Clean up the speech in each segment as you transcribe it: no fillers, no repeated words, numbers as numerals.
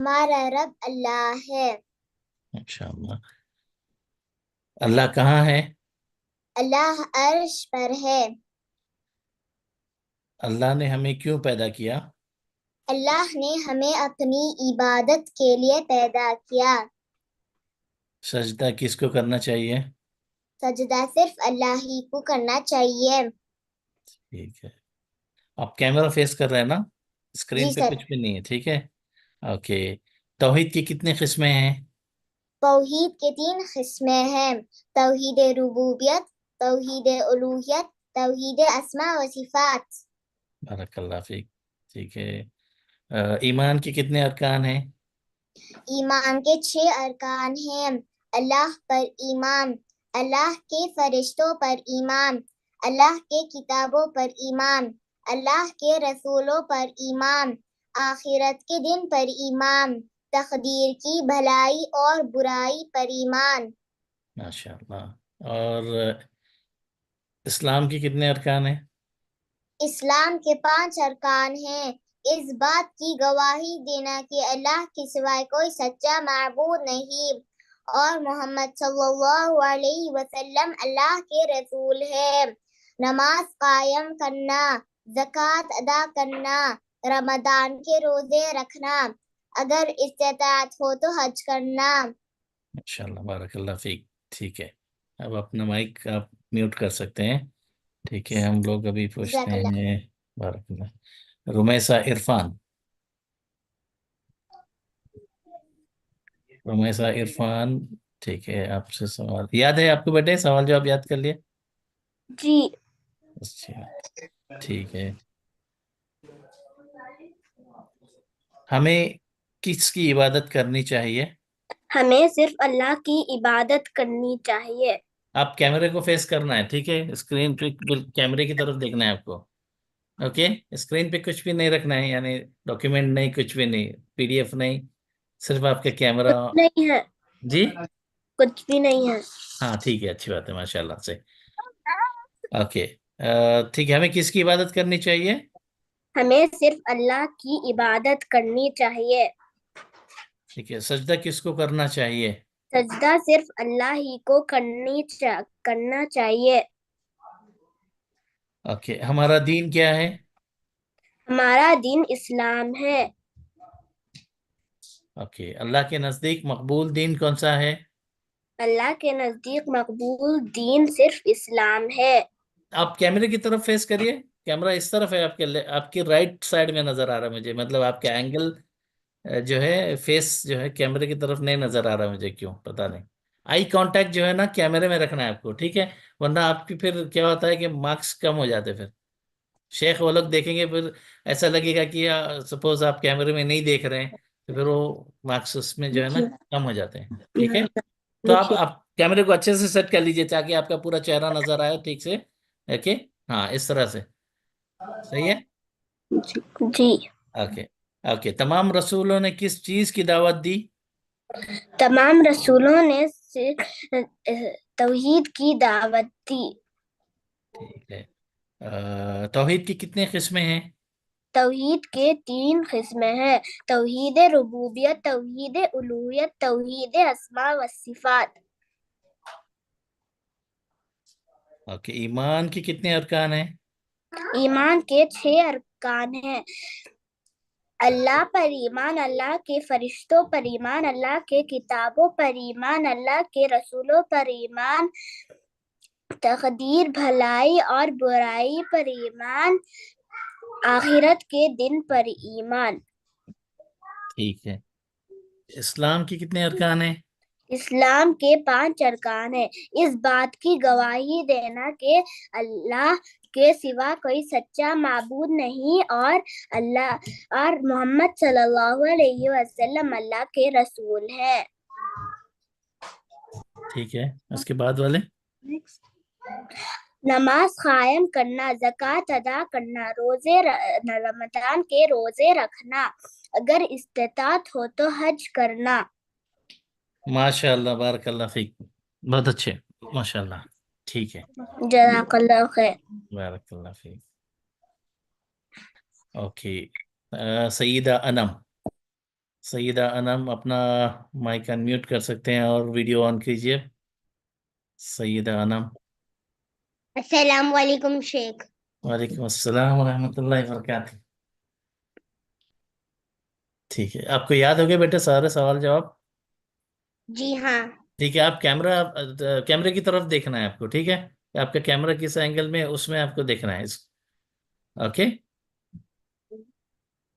हमारा रब अल्लाह है। माशाअल्लाह। अल्लाह कहाँ है? अल्लाह अर्श पर है। अल्लाह ने हमें क्यों पैदा किया? अल्लाह ने हमें अपनी इबादत के लिए पैदा किया। सजदा किसको करना चाहिए? सजदा सिर्फ अल्लाह ही को करना चाहिए। ठीक है। आप कैमरा फेस कर रहे हैं ना? जी स्क्रीन पे सर। कुछ भी नहीं है, ठीक है। ओके। तौहीद की कितनी किस्में हैं? तौहीद के तीन किस्में हैं। तौहीद रुबूबियत, तौहीद उलूहियत, तौहीद अस्मा व सिफात। बारकल्लाह फीक। ठीक है। ईमान के कितने अरकान हैं? ईमान के छह अरकान हैं। अल्लाह पर ईमान, अल्लाह के फरिश्तों पर ईमान, अल्लाह के किताबों पर ईमान, अल्लाह के रसूलों पर ईमान, आखिरत के दिन पर ईमान, तकदीर की भलाई और बुराई पर ईमान। माशाअल्लाह। और इस्लाम के कितने अरकान हैं? इस्लाम के पांच अरकान हैं। इस बात की गवाही देना कि अल्लाह के सिवाय कोई सच्चा माबूद नहीं और मोहम्मद सल्लल्लाहु अलैहि वसल्लम अल्लाह के रसूल है। नमाज कायम करना, ज़कात अदा करना, रमजान के रोजे रखना, अगर इस्तेताअत हो तो हज करना। माशाअल्लाह, बारकल्लाह फीक। ठीक है। अब अपना माइक आप म्यूट कर सकते हैं। ठीक है, हम लोग अभी पूछते जज़ाकल्लाह। हैं। बारकल्लाह। रुमैसा इरफान। रुमैसा इरफान। ठीक है, आपसे सवाल याद है आपको बेटे? सवाल जवाब याद कर लिए? जी। अच्छा। ठीक है। हमें किसकी इबादत करनी चाहिए? हमें सिर्फ अल्लाह की इबादत करनी चाहिए। आप कैमरे को फेस करना है, ठीक है। स्क्रीन पे कैमरे की तरफ देखना है आपको। ओके। स्क्रीन पे कुछ भी नहीं रखना है, यानी डॉक्यूमेंट नहीं, कुछ भी नहीं, पीडीएफ नहीं, सिर्फ आपके कैमरा। कुछ नहीं है। जी। कुछ भी नहीं है। हाँ ठीक है, अच्छी बात है, माशाल्लाह से। ओके। ठीक है, हमें किसकी इबादत करनी चाहिए? हमें सिर्फ अल्लाह की इबादत करनी चाहिए। ठीक है। सजदा किसको करना चाहिए? सजदा सिर्फ अल्लाह ही को करना चाहिए। ओके। हमारा दीन क्या है? हमारा दीन इस्लाम है। ओके। अल्लाह के नज़दीक मकबूल दीन कौन सा है? अल्लाह के नजदीक मकबूल दीन सिर्फ इस्लाम है। आप कैमरे की तरफ फेस करिए। कैमरा इस तरफ है आपके, आपकी राइट साइड में नजर आ रहा है मुझे, मतलब आपका एंगल जो है, फेस जो है कैमरे की तरफ नहीं नजर आ रहा है मुझे, क्यों पता नहीं। आई कांटेक्ट जो है ना कैमरे में रखना है आपको, ठीक है। वरना आपकी फिर क्या होता है कि मार्क्स कम हो जाते हैं फिर। शेख वो लोग देखेंगे, फिर ऐसा लगेगा कि सपोज आप कैमरे में नहीं देख रहे हैं, तो फिर वो मार्क्स उसमें जो है ना जी। कम हो जाते हैं, ठीक है। तो आप कैमरे को अच्छे से सेट कर लीजिए ताकि आपका पूरा चेहरा नजर आए ठीक से। ओके। हाँ, इस तरह से सही है। जी। ओके। ओके। तमाम रसूलों ने किस चीज की दावत दी? तमाम रसूलों ने तौहीद की दावत दी। ठीक है। तौहीद की कितने किस्में हैं? तौहीद के तीन किस्में हैं। तौहीद रुबूबियत, तौहीद उलूहियत, तौहीद अस्मा व सिफात। ओके। ईमान की कितने अरकान हैं? ईमान के छह अरकान हैं। अल्लाह पर ईमान, अल्लाह के फरिश्तों पर ईमान, अल्लाह के किताबों पर ईमान, अल्लाह के रसूलों पर ईमान, तकदीर भलाई और बुराई पर ईमान, आखिरत के दिन पर ईमान। ठीक है। इस्लाम की कितने अरकान हैं? इस्लाम के पांच अरकान हैं। इस बात की गवाही देना कि अल्लाह के सिवा कोई सच्चा माबूद नहीं और अल्लाह और मोहम्मद सल्लल्लाहु अलैहि वसल्लम अल्लाह के रसूल हैं। ठीक है, उसके बाद वाले? नमाज कायम करना, ज़कात अदा करना, रमजान के रोजे रखना, अगर इस्तेताअत हो तो हज करना। माशाल्लाह, बारकल्लाह फीक। बहुत अच्छे। माशाल्लाह। ठीक है। जज़ाकल्लाह खैर। बारकल्लाह फीक। ओके। सईदा अनम। सईदा अनम, अपना माइक अनम्यूट कर सकते हैं और वीडियो ऑन कीजिए। सईदा अनम। अस्सलाम वालेकुम शेख। वालेकुम अस्सलाम वरहमतुल्लाहि वबरकातुहू। ठीक है, आपको याद हो गए बेटे सारे सवाल जवाब? जी हाँ। ठीक है, आप कैमरे की तरफ देखना है आपको, ठीक है? आपका कैमरा किस एंगल में है उसमें आपको देखना है ओके।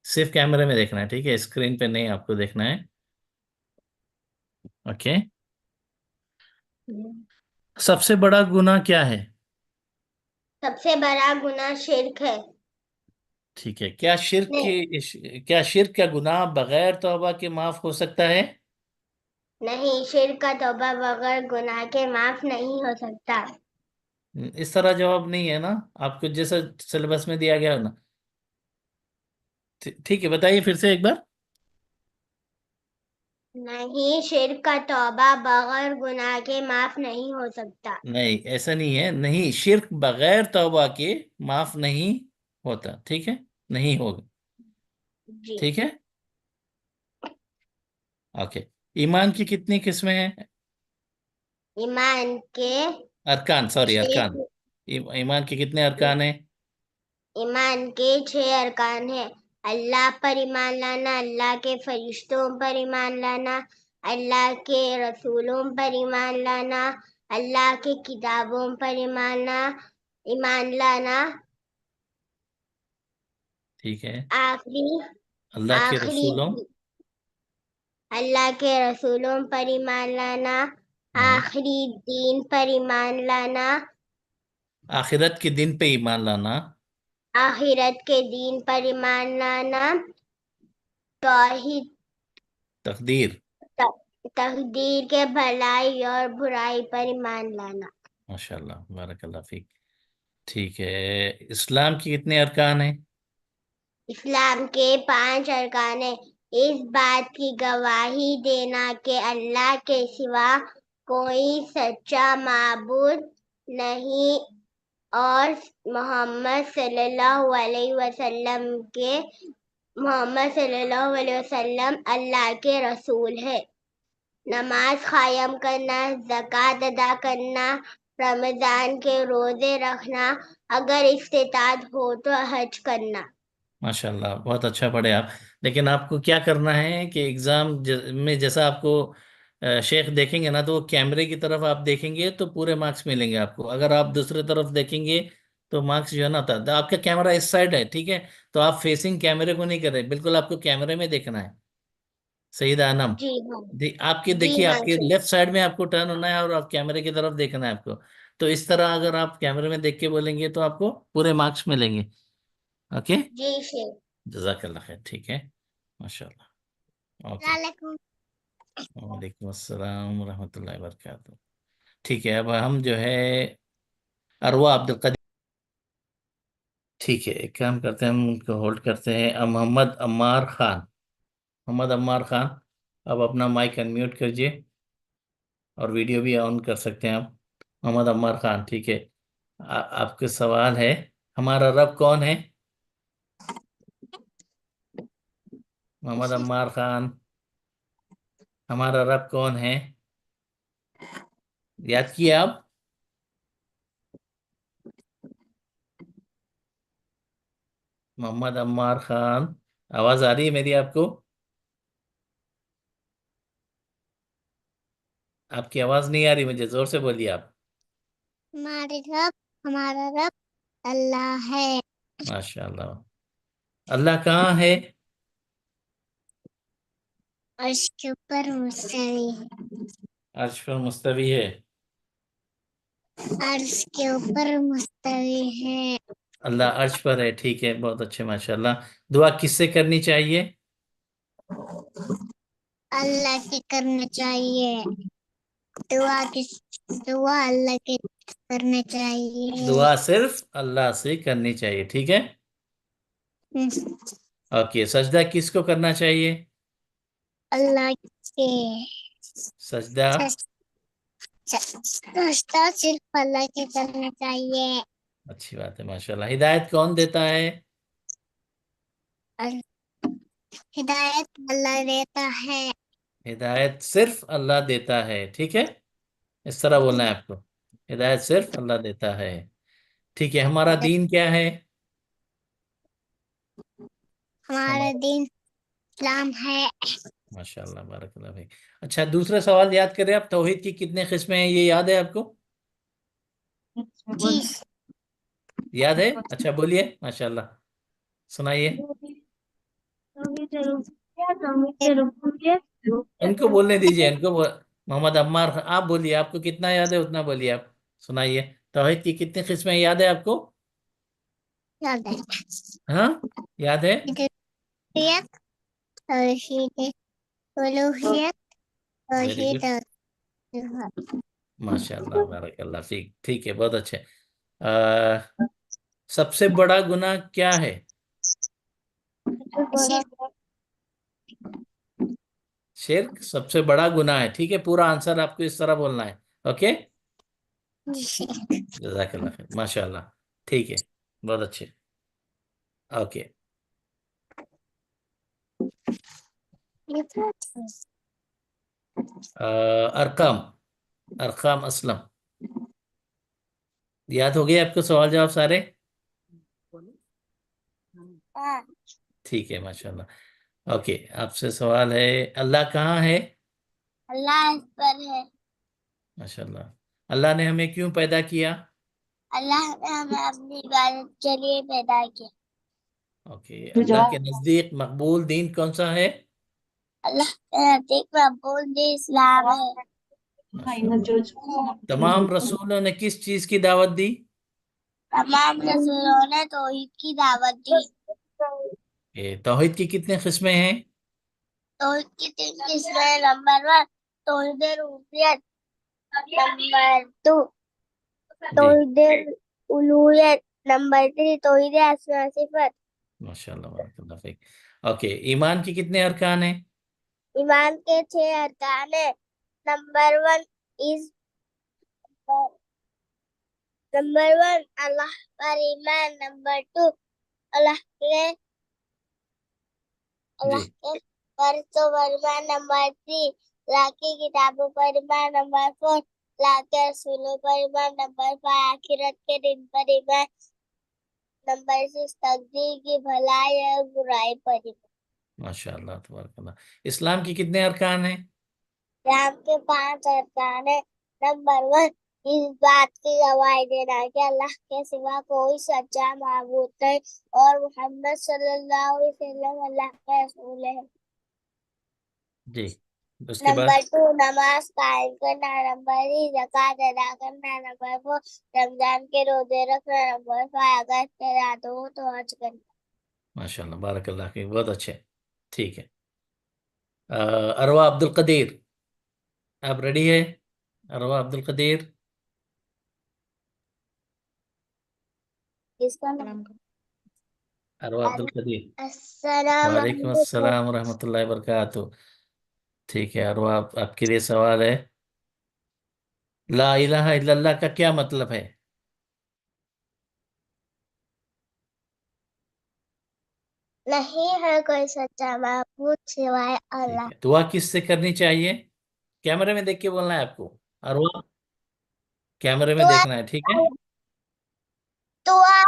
सिर्फ कैमरे में देखना है, ठीक है? स्क्रीन पे नहीं आपको देखना है। ओके। सबसे बड़ा गुनाह क्या है? सबसे बड़ा गुनाह शिर्क है। ठीक है, क्या शिर्क नहीं, क्या शिर्क का गुनाह बगैर तौबा के माफ हो सकता है? नहीं, शिर्क का तौबा बगैर गुनाह के माफ नहीं हो सकता। इस तरह जवाब नहीं है ना, आपको जैसा सिलेबस में दिया गया है ना। ठीक है, बताइए फिर से एक बार। नहीं, शिर्क का तौबा बगैर गुनाह के माफ नहीं हो सकता। नहीं, ऐसा नहीं है, नहीं, शिर्क बगैर तौबा के माफ नहीं होता, ठीक है? नहीं होगा। जी। ठीक है। ओके। ईमान की कितनी किस्में हैं? ईमान के अरकान, सॉरी, अरकान। छह ईमान के कितने अरकान हैं? ईमान के 6 अरकान हैं। अल्लाह पर ईमान लाना, अल्लाह के फरिश्तों पर ईमान लाना, अल्लाह के रसूलों पर ईमान लाना, अल्लाह की किताबों पर ईमान लाना, ठीक है। आखिरी अल्लाह के आखिरी रसूलों। अल्लाह के रसूलों पर ईमान लाना, हम्म। आखिरी दीन पर ईमान लाना, आखिरत के दिन पे ईमान लाना। आखिरत के दीन पर ईमान लाना, तौहीद, तकदीर। तकदीर के भलाई और बुराई पर ईमान लाना। माशाल्लाह, बारकल्लाह फीक। ठीक है। इस्लाम की कितने अरकान हैं? इस्लाम के 5 अरकान हैं। इस बात की गवाही देना कि अल्लाह के सिवा कोई सच्चा माबूद नहीं और मोहम्मद सल्लल्लाहु अलैहि वसल्लम के मोहम्मद सल्लल्लाहु अलैहि वसल्लम अल्लाह के रसूल है। नमाज कायम करना, ज़कात अदा करना, रमजान के रोजे रखना, अगर इस्तेताअत हो तो हज करना। माशाल्लाह, बहुत अच्छा पढ़े आप। लेकिन आपको क्या करना है कि एग्जाम में जैसा आपको शेख देखेंगे ना, तो वो कैमरे की तरफ आप देखेंगे तो पूरे मार्क्स मिलेंगे आपको। अगर आप दूसरी तरफ देखेंगे तो मार्क्स जो है ना तो आपका कैमरा इस साइड है, ठीक है? तो आप फेसिंग कैमरे को नहीं कर रहे, बिल्कुल आपको कैमरे में देखना है। सईद आनम। जी हाँ। आपके जी देखिए, हाँ आपके शेख। लेफ्ट साइड में आपको टर्न होना है और आप कैमरे की तरफ देखना है आपको। तो इस तरह अगर आप कैमरे में देख के बोलेंगे तो आपको पूरे मार्क्स मिलेंगे। ओके। जी शेख। जजाकल्ला खैर, ठीक है। माशाल्लाह। ओके। वालेकुम। वालेकुम अस्सलाम रहमतुल्लाहि व बरकातहू। ठीक है, अब हम जो है अरवा अब्दुल कदीर। ठीक है, एक काम करते हैं, हम उनको होल्ड करते हैं। अब मोहम्मद अम्मार खान। मोहम्मद अम्मार खान, अब अपना माइक अनम्यूट कीजिए और वीडियो भी ऑन कर सकते हैं आप। मोहम्मद अम्मार खान, ठीक है। आपके सवाल है, हमारा रब कौन है? मोहम्मद अम्मार खान, हमारा रब कौन है? याद किए आप? मोहम्मद अम्मार खान, आवाज आ रही है मेरी आपको? आपकी आवाज नहीं आ रही मुझे, जोर से बोलिए आप। हमारा रब अल्लाह है। माशाल्लाह। अल्लाह कहाँ है? अर्श के ऊपर मुस्तवी है। अर्श पर मुस्तवी है। अर्श के ऊपर मुस्तवी है। अल्लाह अर्श पर है, ठीक है, बहुत अच्छे, माशाल्लाह। दुआ किससे करनी चाहिए? अल्लाह की करना चाहिए। दुआ किस दुआ अल्लाह के करना चाहिए। दुआ सिर्फ अल्लाह से करनी चाहिए, ठीक है। ओके, सजदा किसको करना चाहिए? अल्लाह के सजदा। रास्ता सिर्फ अल्लाह के करना चाहिए। अच्छी बात है, माशाल्लाह। हिदायत कौन देता है? अल- हिदायत अल्लाह देता है। हिदायत सिर्फ अल्लाह देता है, ठीक है, इस तरह बोलना है आपको। हिदायत सिर्फ अल्लाह देता है। ठीक है, हमारा दीन क्या है? हमारा हमारा, दीन इस्लाम है। माशाल्लाह, बारकल्लाह भाई। अच्छा, दूसरा सवाल याद करें आप, तौहीद की कितने किस्में हैं, ये याद है आपको? जी। याद है? अच्छा, बोलिए, माशाल्लाह, सुनाइए। इनको बोलने दीजिए, मोहम्मद अम्मार, आप बोलिए, आपको कितना याद है उतना बोलिए आप, सुनाइए। तौहीद की कितनी किस्में याद है आपको? याद है। हाँ, याद है। हिदायत, तौहीद, उलूहियत, वेरी तौहीद गुड, और सिफात। माशाल्लाह, बारकल्लाह फीक। ठीक है, बहुत अच्छे। आ, सबसे बड़ा गुनाह क्या है? शिर्क। शिर्क सबसे बड़ा गुनाह है, ठीक है, पूरा आंसर आपको इस तरह बोलना है। ओके, जजाकल्लाह खैर, माशाल्लाह, ठीक है, बहुत अच्छे। ओके। अरकाम, अरकाम असलम, याद हो गए आपको सवाल जवाब सारे? हाँ। ठीक है, माशाल्लाह। ओके, आपसे सवाल है, अल्लाह कहाँ है? अल्लाह इस पर है। माशाल्लाह। अल्लाह ने हमें क्यों पैदा किया? अल्लाह ने हमें अपनी इबादत के लिए पैदा किया। ओके, अल्लाह के नजदीक मकबूल दीन कौन सा है? अल्लाह के नजदीक मकबूल दीन इस्लाम है। माशाल्लाह। तमाम रसूलों ने किस चीज की दावत दी? तमाम रसूलों ने तौहीद की दावत दी। तौहीद की कितने किस्में हैं? तौहीद की 3 किस्में। नंबर 1 तौहीद रुबूबियत, नंबर 2 जी, तौहीद उलूहियत, नंबर 3 तौहीद अस्मा सिफत। माशाल्लाह, बारकल्लाह फीक। ओके, ईमान के कितने अरकान हैं? ईमान के 6 अरकान है। नंबर 1 इज नंबर 1 अल्लाह पर ईमान। नंबर 2 अल्लाह के जी, अल्लाह के फर्जों पर ईमान। नंबर 3 अल्लाह की किताबों पर ईमान। नंबर 4 अल्लाह के रसूलों पर ईमान। नंबर 5 आखिरत के दिन पर ईमान। नंबर 6 तकदीर की भलाई और बुराई पर ईमान। माशाल्लाह, तबारकल्लाह। इस्लाम के कितने अरकान हैं? इस्लाम के 5 अरकान है। नंबर 1 इस बात की गवाही देना कि अल्लाह के सिवा कोई सच्चा माबूद नहीं और मोहम्मद सल्लल्लाहु अलैहि वसल्लम अल्लाह के रसूल है। जी, उसके बाद? नंबर 2 नमाज कायम करना। नंबर 3 ज़कात अदा करना। नंबर 4 रमजान के रोजे रखना। नंबर 5 अगर इरादा हो तो हज करना। माशाल्लाह, बारकल्लाह फीक, बहुत अच्छे। ठीक है। अरवा अब्दुल कदीर, आप रेडी है? अरवा अब्दुल कदीर। इसका नाम अरवा अब्दुल कदीर। अस्सलाम वालेकुम वालेकुम। अस्सलाम रहमतुल्लाहि वबरकातुहू। ठीक है, अरवा, आपके लिए सवाल है, ला इलाहा इल्लल्लाह का क्या मतलब है? नहीं है कोई सच्चा माबूद सिवाय ठीक अल्लाह। है, दुआ किससे करनी चाहिए? कैमरे में देख के बोलना है आपको, अरवा, कैमरे में दुआ देखना है, ठीक है। दुआ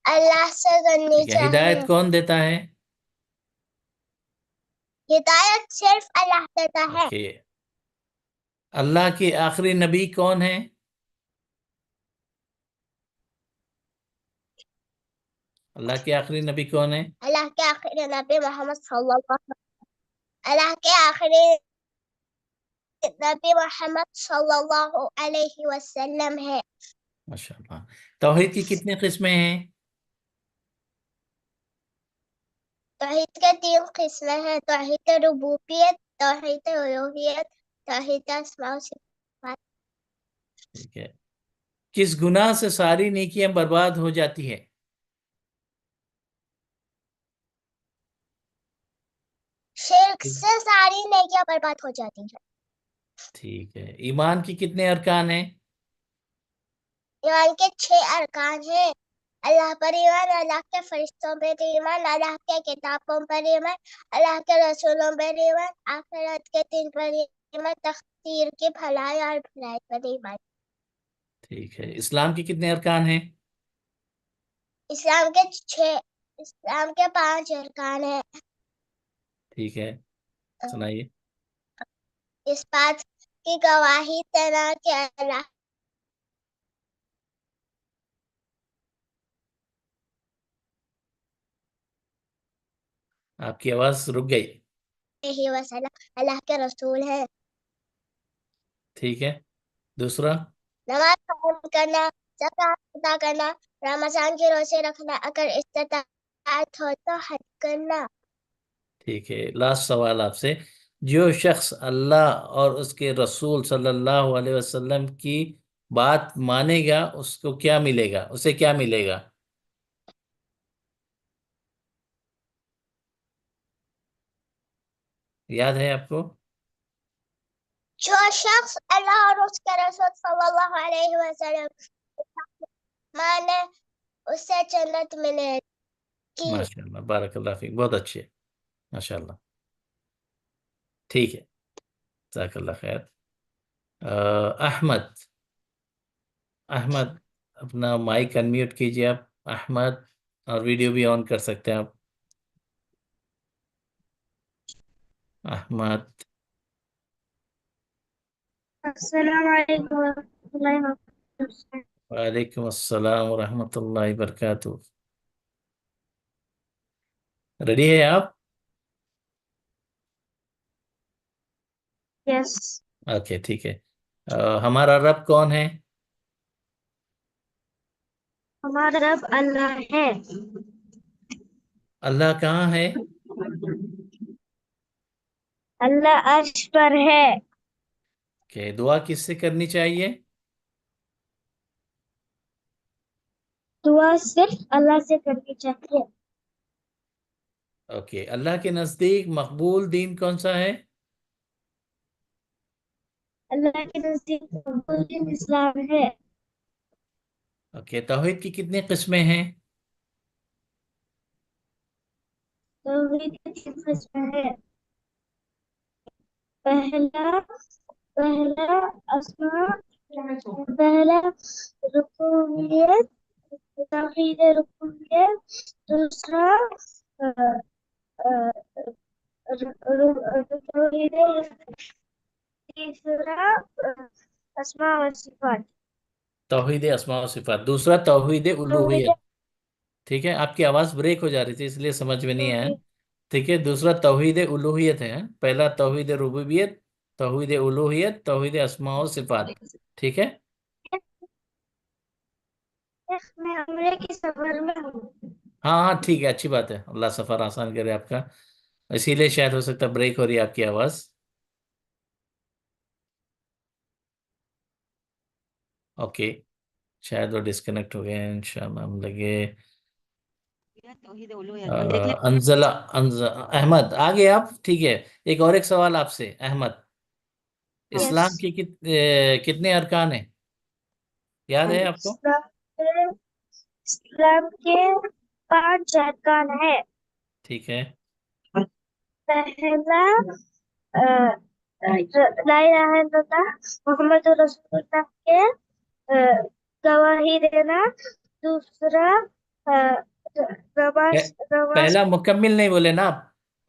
अल्लाह से करनी ठीक है, हिदायत चाहिए। कौन देता है? हिदायत सिर्फ अल्लाह देता है। ओके, अल्लाह के आखिरी नबी कौन है? अल्लाह के आखिरी नबी कौन है? अल्लाह के आखिरी नबी मोहम्मद सल्लल्लाहु अल्लाह के आखिरी नबी मोहम्मद सल्लल्लाहु अलैहि वसल्लम है। माशाल्लाह। तौहीद की कितने किस्में हैं? तौहीद के 3 किस्में हैं। तौहीद रुबूबियत, तौहीद उलूहियत, तौहीद अस्मा व सिफात। ठीक है, किस गुनाह से सारी नेकियां बर्बाद हो जाती है? शिर्क से सारी नेकियां बर्बाद हो जाती हैं। ठीक है, ईमान की कितने अरकान हैं? ईमान के 6 अरकान हैं। अल्लाह पर ईमान, अल्लाह के फरिश्तों पर ईमान, अल्लाह के किताबों पर ईमान, अल्लाह के रसूलों पर ईमान, आखिरत के दिन पर ईमान, तकदीर की भलाई और बुराई पर ईमान। ठीक है। इस्लाम के कितने अरकान हैं? इस्लाम के 5 अरकान हैं। ठीक है, सुनाइए। इस बात की गवाही देना कि अल्लाह आपकी आवाज रुक गई। ही वसल्लम अल्लाह के रसूल है। ठीक है, दूसरा। नमाज कायम करना, ज़कात अदा करना, रमजान की रोजे रखना, अगर इस्तिताअत हो तो हज करना। ठीक है, लास्ट सवाल आपसे। जो शख्स अल्लाह और उसके रसूल सल्लल्लाहु अलैहि वसल्लम की बात मानेगा उसको क्या मिलेगा, उसे क्या मिलेगा? याद है आपको? जो शख्स अल्लाह और उसके रसूल सल्लल्लाहु अलैहि वसल्लम माने उसे जन्नत मिलेगी। माशाल्लाह, बारकल्लाह फीक, बहुत अच्छे। माशाल्लाह। ठीक है, जज़ाकल्लाह खैर। अहमद, अहमद, अपना माइक अनम्यूट कीजिए आप, अहमद। और वीडियो भी ऑन कर सकते हैं आप, अहमद। अस्सलामु अलैकुम वरहमतुल्लाहि वबरकातुहू। वालेकुम अस्सलाम वरहमतुल्लाहि वबरकातुहू। रेडी है आप? यस। ओके, ठीक है। हमारा रब कौन है? हमारा रब अल्लाह है। अल्लाह कहाँ है? अल्लाह अर्श पर है। ओके, दुआ किससे करनी चाहिए? दुआ सिर्फ अल्लाह से करनी चाहिए। ओके, अल्लाह के नज़दीक मकबूल दीन कौन सा है? अल्लाह के नजदीक मकबूल दीन इस्लाम है। ओके, तौहीद की कितनी किस्में हैं? तौहीद की 3 किस्में हैं। पहला पहला अस्मा पहला रुबूबियत, तौहीद रुबूबियत। दूसरा अ, अ, तौहीद। तीसरा अस्मा व सिफात। तौहीद अस्मा व सिफात। दूसरा तौहीद तौहीद उलूहियत। ठीक है, आपकी आवाज़ ब्रेक हो जा रही थी इसलिए समझ में नहीं आया। रुबूबियत। ठीक है, दूसरा तौहीद उलूहियत है। पहला तौहीद रुबूबियत, तौहीद उलूहियत, तौहीद अस्मा व सिफात। ठीक है। मैं उम्रे की सफर में हूँ। हाँ हाँ, ठीक है, अच्छी बात है, अल्लाह सफ़र आसान करे आपका। इसीलिए शायद हो सकता है ब्रेक हो रही है आपकी आवाज़। ओके, शायद वो डिस्कनेक्ट हो गए हैं, इंशाल्लाह हम लगे। अंजला, अहमद आ गए आप? ठीक है। एक सवाल आपसे अहमद। यस। इस्लाम के कितने अरकान हैं, याद है आपको? इस्लाम के 5 अरकान है। ठीक है। पहला अ, ला इलाहा इल्लल्लाह मोहम्मद रसूलुल्लाह के गवाही देना। दूसरा नमाज नमाज। पहला मुकम्मिल नहीं बोले ना आप।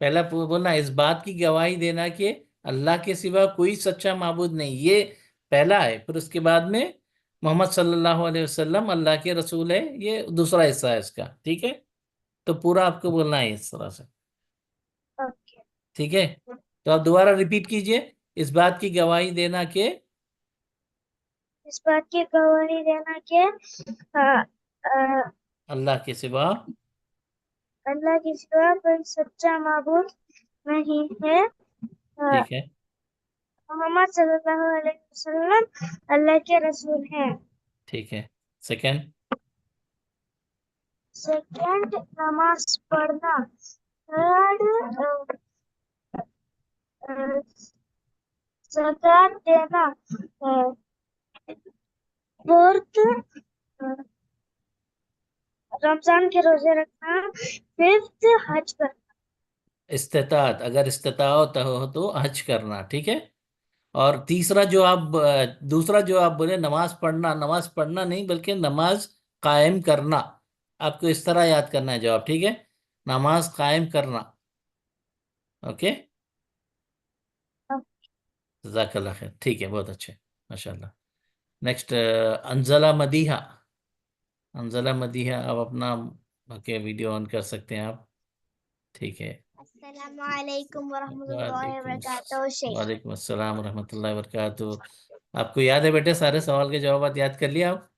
पहला बोलना, इस बात की गवाही देना कि अल्लाह के सिवा कोई सच्चा माबूद नहीं, ये पहला है। फिर उसके बाद में मोहम्मद सल्लल्लाहु अलैहि वसल्लम अल्लाह के रसूल है, ये दूसरा हिस्सा है इसका। ठीक है, तो पूरा आपको बोलना है इस तरह से। ओके। ठीक है, तो आप दोबारा रिपीट कीजिए। इस बात की गवाही देना कि इस बात की गवाही देना कि अ, अ, अल्लाह के सिवा। अल्लाह के सिवा कोई सच्चा माबूद नहीं है। ठीक है। मोहम्मद सल्लल्लाहु अलैहि वसल्लम अल्लाह के रसूल हैं। ठीक है, सेकंड। सेकंड नमाज पढ़ना। थर्ड ज़कात देना। फोर्थ रमजान के रोजे रखना। फिफ्थ, हज करना। इस्तिताअत, अगर इस्तिताअत हो तो हज करना, ठीक है। और तीसरा जो आप दूसरा जो आप बोले, नमाज पढ़ना, नमाज पढ़ना नहीं बल्कि नमाज कायम करना। आपको इस तरह याद करना है जवाब, ठीक है। नमाज कायम करना। ओके। जज़ाकल्लाह खैर, ठीक है, बहुत अच्छे, माशाल्लाह। नेक्स्ट, अंजला मदीहा। अंजला मदीहा, आप अपना ओके वीडियो ऑन कर सकते हैं आप, ठीक है। अस्सलामु अलैकुम वरहमतुल्लाहि वालेकुम वबरकातुहू शेख। वालेकुम अस्सलाम रहमतुल्लाहि वबरकातुहू। आपको याद है बेटे, सारे सवाल के जवाब याद कर लिया आप?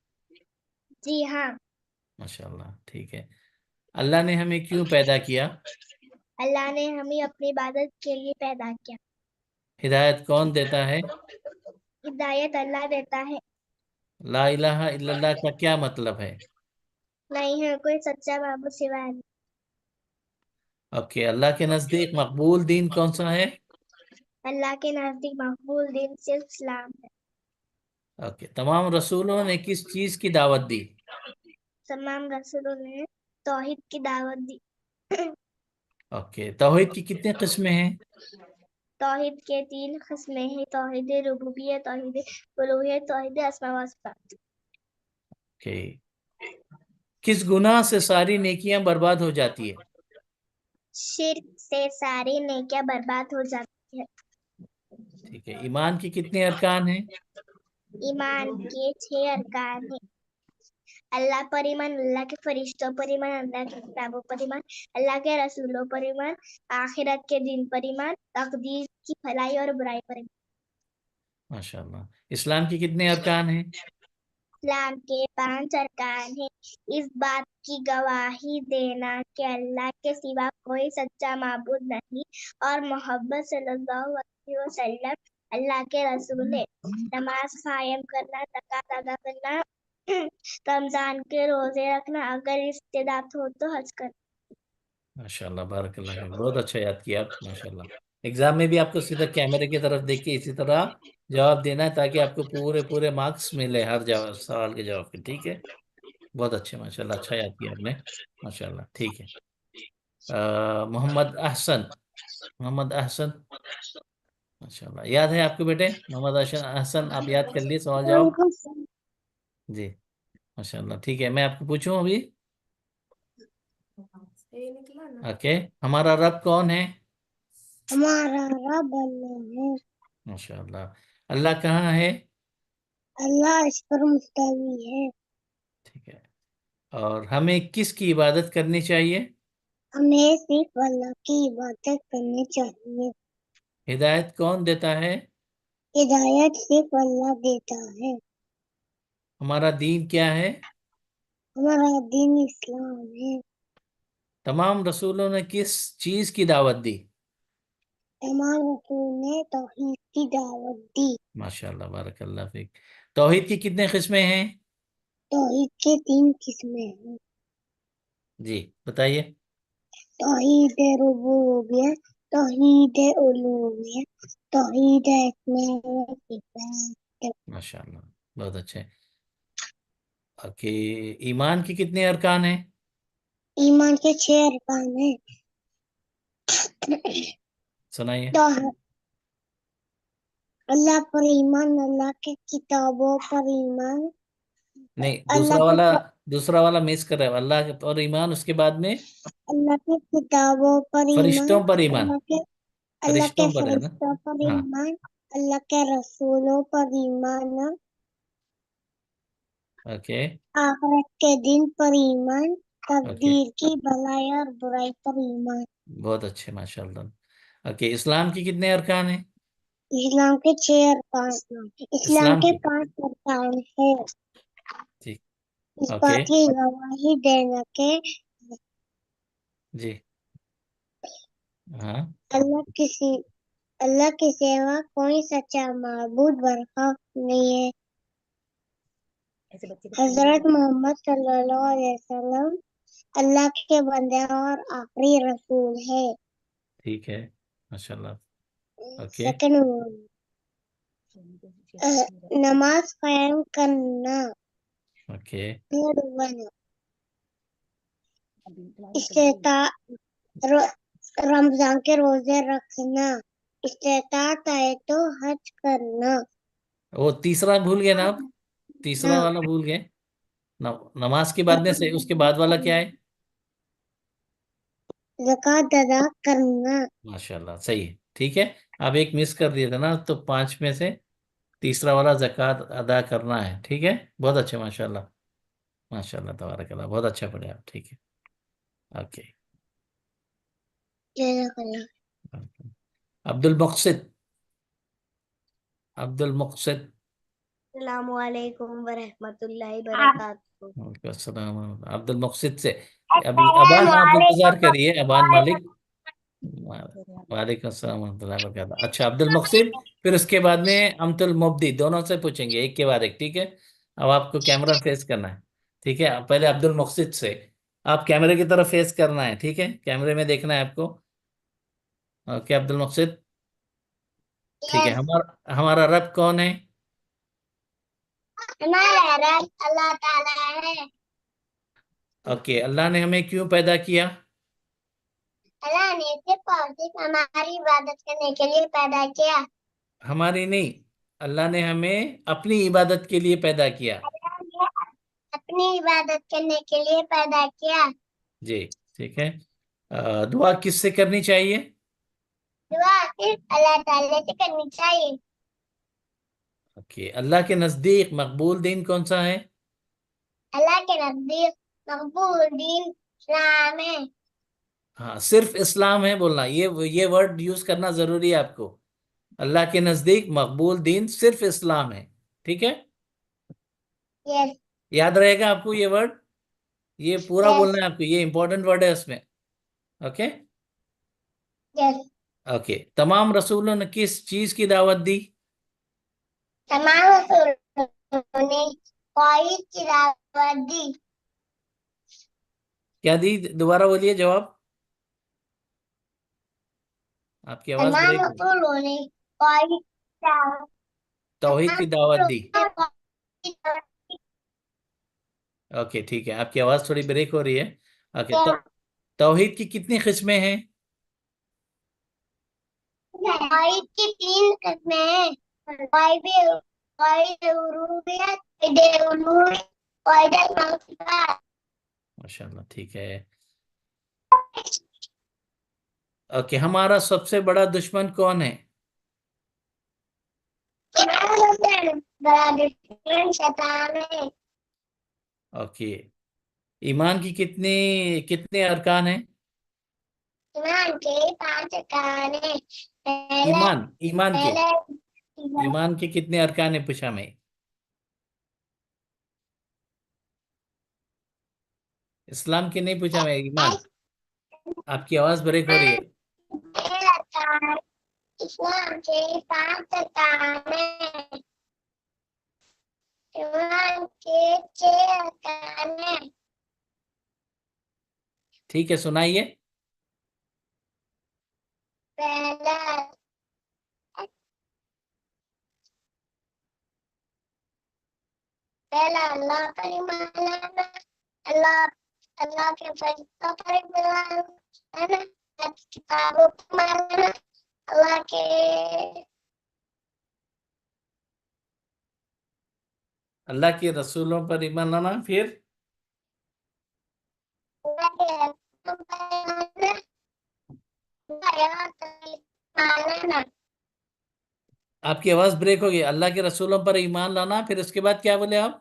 जी हाँ। माशाल्लाह, ठीक है। अल्लाह ने हमें क्यों पैदा किया? अल्लाह ने हमें अपनी इबादत के लिए पैदा किया। हिदायत कौन देता है? हिदायत अल्लाह देता है। ला इलाहा इल्लल्लाह का क्या मतलब है? नहीं है कोई सच्चा माबूद सिवाय अल्लाह। ओके, अल्लाह के नजदीक मकबूल दीन कौन सा है? अल्लाह के नजदीक मकबूल दिन सिर्फ इस्लाम है। ओके, तमाम रसूलों ने किस चीज की दावत दी? तमाम रसूलों ने तौहीद की दावत दी। ओके, तौहीद की कितनी किस्में हैं? तौहीद के 3 किस्में हैं, तौहीद रुबूबियत, तौहीद उलूहियत, तौहीद अस्मा व सिफात। ओके, किस गुनाह से सारी नेकियां बर्बाद हो जाती है? शिर्क से सारी नेकियां बर्बाद हो जाती है। ठीक है, ईमान की कितने अरकान हैं? ईमान के 6 अरकान हैं। अल्लाह पर ईमान, अल्लाह के फरिश्तों पर ईमान, अल्लाह की किताबों पर ईमान, अल्लाह के रसूलों पर ईमान, आखिरत के दिन पर ईमान, तकदीर की भलाई और बुराई पर ईमान। माशाल्लाह। इस्लाम की कितने अरकान हैं? इस्लाम के 5 अरकान हैं। इस बात की गवाही देना कि अल्लाह के सिवा कोई सच्चा माबूद नहीं और मोहम्मद सल्लल्लाहु अलैहि वसल्लम अल्लाह के रसूल है। नमाज कायम करना, ज़कात अदा करना, रमजान के रोजे रखना, अगर इस्तेदात हो तो हज करना। माशाल्लाह, बारकल्लाह फिक, बहुत अच्छा याद किया आप, माशाल्लाह। एग्जाम में भी आपको सीधा कैमरे की तरफ देख के इसी तरह जवाब देना है, ताकि आपको पूरे पूरे मार्क्स मिले हर जवाब, सवाल के जवाब के, ठीक है। बहुत अच्छे, माशाल्लाह, अच्छा याद किया आपने, माशाल्लाह, ठीक है। मोहम्मद अहसन। मोहम्मद अहसन, माशाल्लाह, याद है आपको बेटे? मोहम्मद अहसन, अहसन, आप याद कर लिए सवाल जवाब? जी, माशाल्लाह, ठीक है। मैं आपको पूछूं अभी? ओके, हमारा रब कौन है? हमारा रब अल्लाह है। माशाल्लाह। अल्लाह कहाँ है? अल्लाह इस पर मुस्तवी है। ठीक है। और हमें किसकी इबादत करनी चाहिए? हमें सिर्फ अल्लाह की इबादत करनी चाहिए। हिदायत कौन देता है? हिदायत सिर्फ अल्लाह देता है। हमारा दीन क्या है? हमारा दीन इस्लाम है। तमाम रसूलों ने किस चीज की दावत दी? तमाम रसूल ने तौहीद की दावत दी। माशाल्लाह, बारकल्लाह फिक। तौहीद की कितने किस्में हैं? तौहीद के 3 किस्में हैं। जी, बताइए। तौहीद रुबूबियत, तौहीद उलूहियत, तौहीद अस्मा व सिफात। माशाल्लाह, बहुत अच्छे। ओके, ईमान की कितने अरकान हैं? ईमान के 6 अरकान हैं। सुनाइए। तो अल्लाह पर ईमान, अल्लाह के किताबों पर ईमान, नहीं, अल्लाह दूसरा के वाला, दूसरा वाला मिस कर रहे हो। अल्लाह और ईमान, उसके बाद में अल्लाह के किताबों पर ईमान, फरिश्तों पर ईमान। अल्लाह के फरिश्तों पर है ना? फरिश्तों पर हाँ। ईमान, अल्लाह के रसूलों पर ईमान, ओके। आखिरत के दिन पर ईमान, ओके, तकदीर की भलाई और बुराई पर ईमान। बहुत अच्छे, माशाल्लाह। ओके, इस्लाम की कितने अरकान हैं? इस्लाम के 6 अरकान। इस्लाम इस्लाम के के, 5 अरकान है। ठीक। इस ओके। बात की गवाही देना के जी। हाँ। अल्लाह अल्लाह के सिवा कोई सच्चा माबूद बरहक नहीं है। हजरत मोहम्मद सल्लल्लाहु अलैहि वसल्लम अल्लाह के बंदे और आखिरी रसूल है। ठीक है, माशाल्लाह। ओके। सेकंड, नमाज कायम करना। ओके। थर्ड वन, इस्तेताअत रमजान के रोजे रखना। इस्तेताअत है तो हज करना। वो तीसरा भूल गए ना आप, तीसरा हाँ। वाला भूल गए। नमाज के बाद में से उसके बाद वाला क्या है? ज़कात अदा करना। माशाल्लाह, सही है, ठीक है। आप एक मिस कर दिए थे ना, तो पांच में से तीसरा वाला जकात अदा करना है, ठीक है। बहुत अच्छे, माशाल्लाह, माशाल्लाह, तबारकल्लाह, बहुत अच्छा पढ़े आप, ठीक है। ओके। जज़ाकल्लाह। अब्दुल मुक़सिद, अब्दुल मुक़सिद। अस्सलामुअलैकुम वरहमतुल्लाहि बरकातहू। वालेकुम अस्सलाम। अब्दुल मुक़सिद से अभी अबान, आप इंतजार करिए, अबान मालिक। वालेकुम अस्सलाम वरहमतुल्लाहि वबरकातुहू। अच्छा, अब्दुल मुक़सिद, फिर उसके बाद में अम्तुल मुबदी, दोनों से पूछेंगे एक के बाद एक, ठीक है। अब आपको कैमरा फेस करना है, ठीक है। पहले अब्दुल मुक़सिद से आप कैमरे की तरफ फेस करना है, ठीक है, कैमरे में देखना है आपको। ओके अब्दुल मुक़सिद, ठीक है। यस। हमारा हमारा रब कौन है? हमारा रब अल्लाह ताला है। ओके, अल्लाह ने हमें क्यों पैदा किया? अल्लाह ने सिर्फ और सिर्फ हमारी इबादत करने के लिए पैदा किया। हमारी नहीं, अल्लाह ने हमें अपनी इबादत के लिए पैदा किया। अल्लाह ने अपनी इबादत करने के लिए पैदा किया। जी, ठीक है। दुआ किससे करनी चाहिए? दुआ सिर्फ अल्लाह ताला से करनी चाहिए। ओके, अल्लाह के नज़दीक मकबूल दीन कौन सा है? अल्लाह के नजदीक मकबूल दीन इस्लाम है। हाँ, सिर्फ इस्लाम है बोलना, ये वर्ड यूज करना जरूरी है आपको। अल्लाह के नज़दीक मकबूल दीन सिर्फ इस्लाम है, ठीक है। यस। याद रहेगा आपको ये वर्ड, ये पूरा यस। बोलना है आपको, ये इंपॉर्टेंट वर्ड है उसमें। ओके। यस। ओके, तमाम रसूलों ने किस चीज की दावत दी? तमाम रसूलों ने कोई की दावत दी। क्या दी? दोबारा बोलिए जवाब, आपकी आवाज तमाम ब्रेक हुई। रसूलों ने कोई दावत। तौहीद तमाम की दावत दी। रसूलों ने कोई दावत ओके, ठीक है, आपकी आवाज थोड़ी ब्रेक हो रही है। ओके, दी। तौहीद की कितनी किस्में हैं? तौहीद की तीन किस्में हैं। तौहीद उलूहियत, तौहीद उलूहियत, तौहीद मग़फ़िरत। माशाल्लाह, ठीक है। ओके, हमारा सबसे बड़ा दुश्मन कौन है? हमारा सबसे बड़ा दुश्मन शैतान है। ओके, ईमान की कितने अरकान हैं? ईमान के पांच अरकान हैं। पहला ईमान ईमान के पहला ईमान के कितने अरकान है, पूछा मैं। इस्लाम के नहीं पूछा मैं, ईमान। आपकी आवाज ब्रेक हो रही है। पहला अरकान। इस्लाम के पांच अरकान हैं। ईमान के छह अरकान हैं। ठीक है, सुनाइए। पहला पहला अल्लाह पर ईमान लाना। अल्लाह अल्लाह के फरिश्तों पर ईमान लाना। किताबों पर ईमान लाना। अल्लाह के अल्लाह के रसूलों पर ईमान लाना, फिर अल्लाह के रसूलों पर ईमान लाना। अल्लाह पर ईमान लाना। आपकी आवाज ब्रेक हो गई। अल्लाह के रसूलों पर ईमान लाना, फिर उसके बाद क्या बोले आप?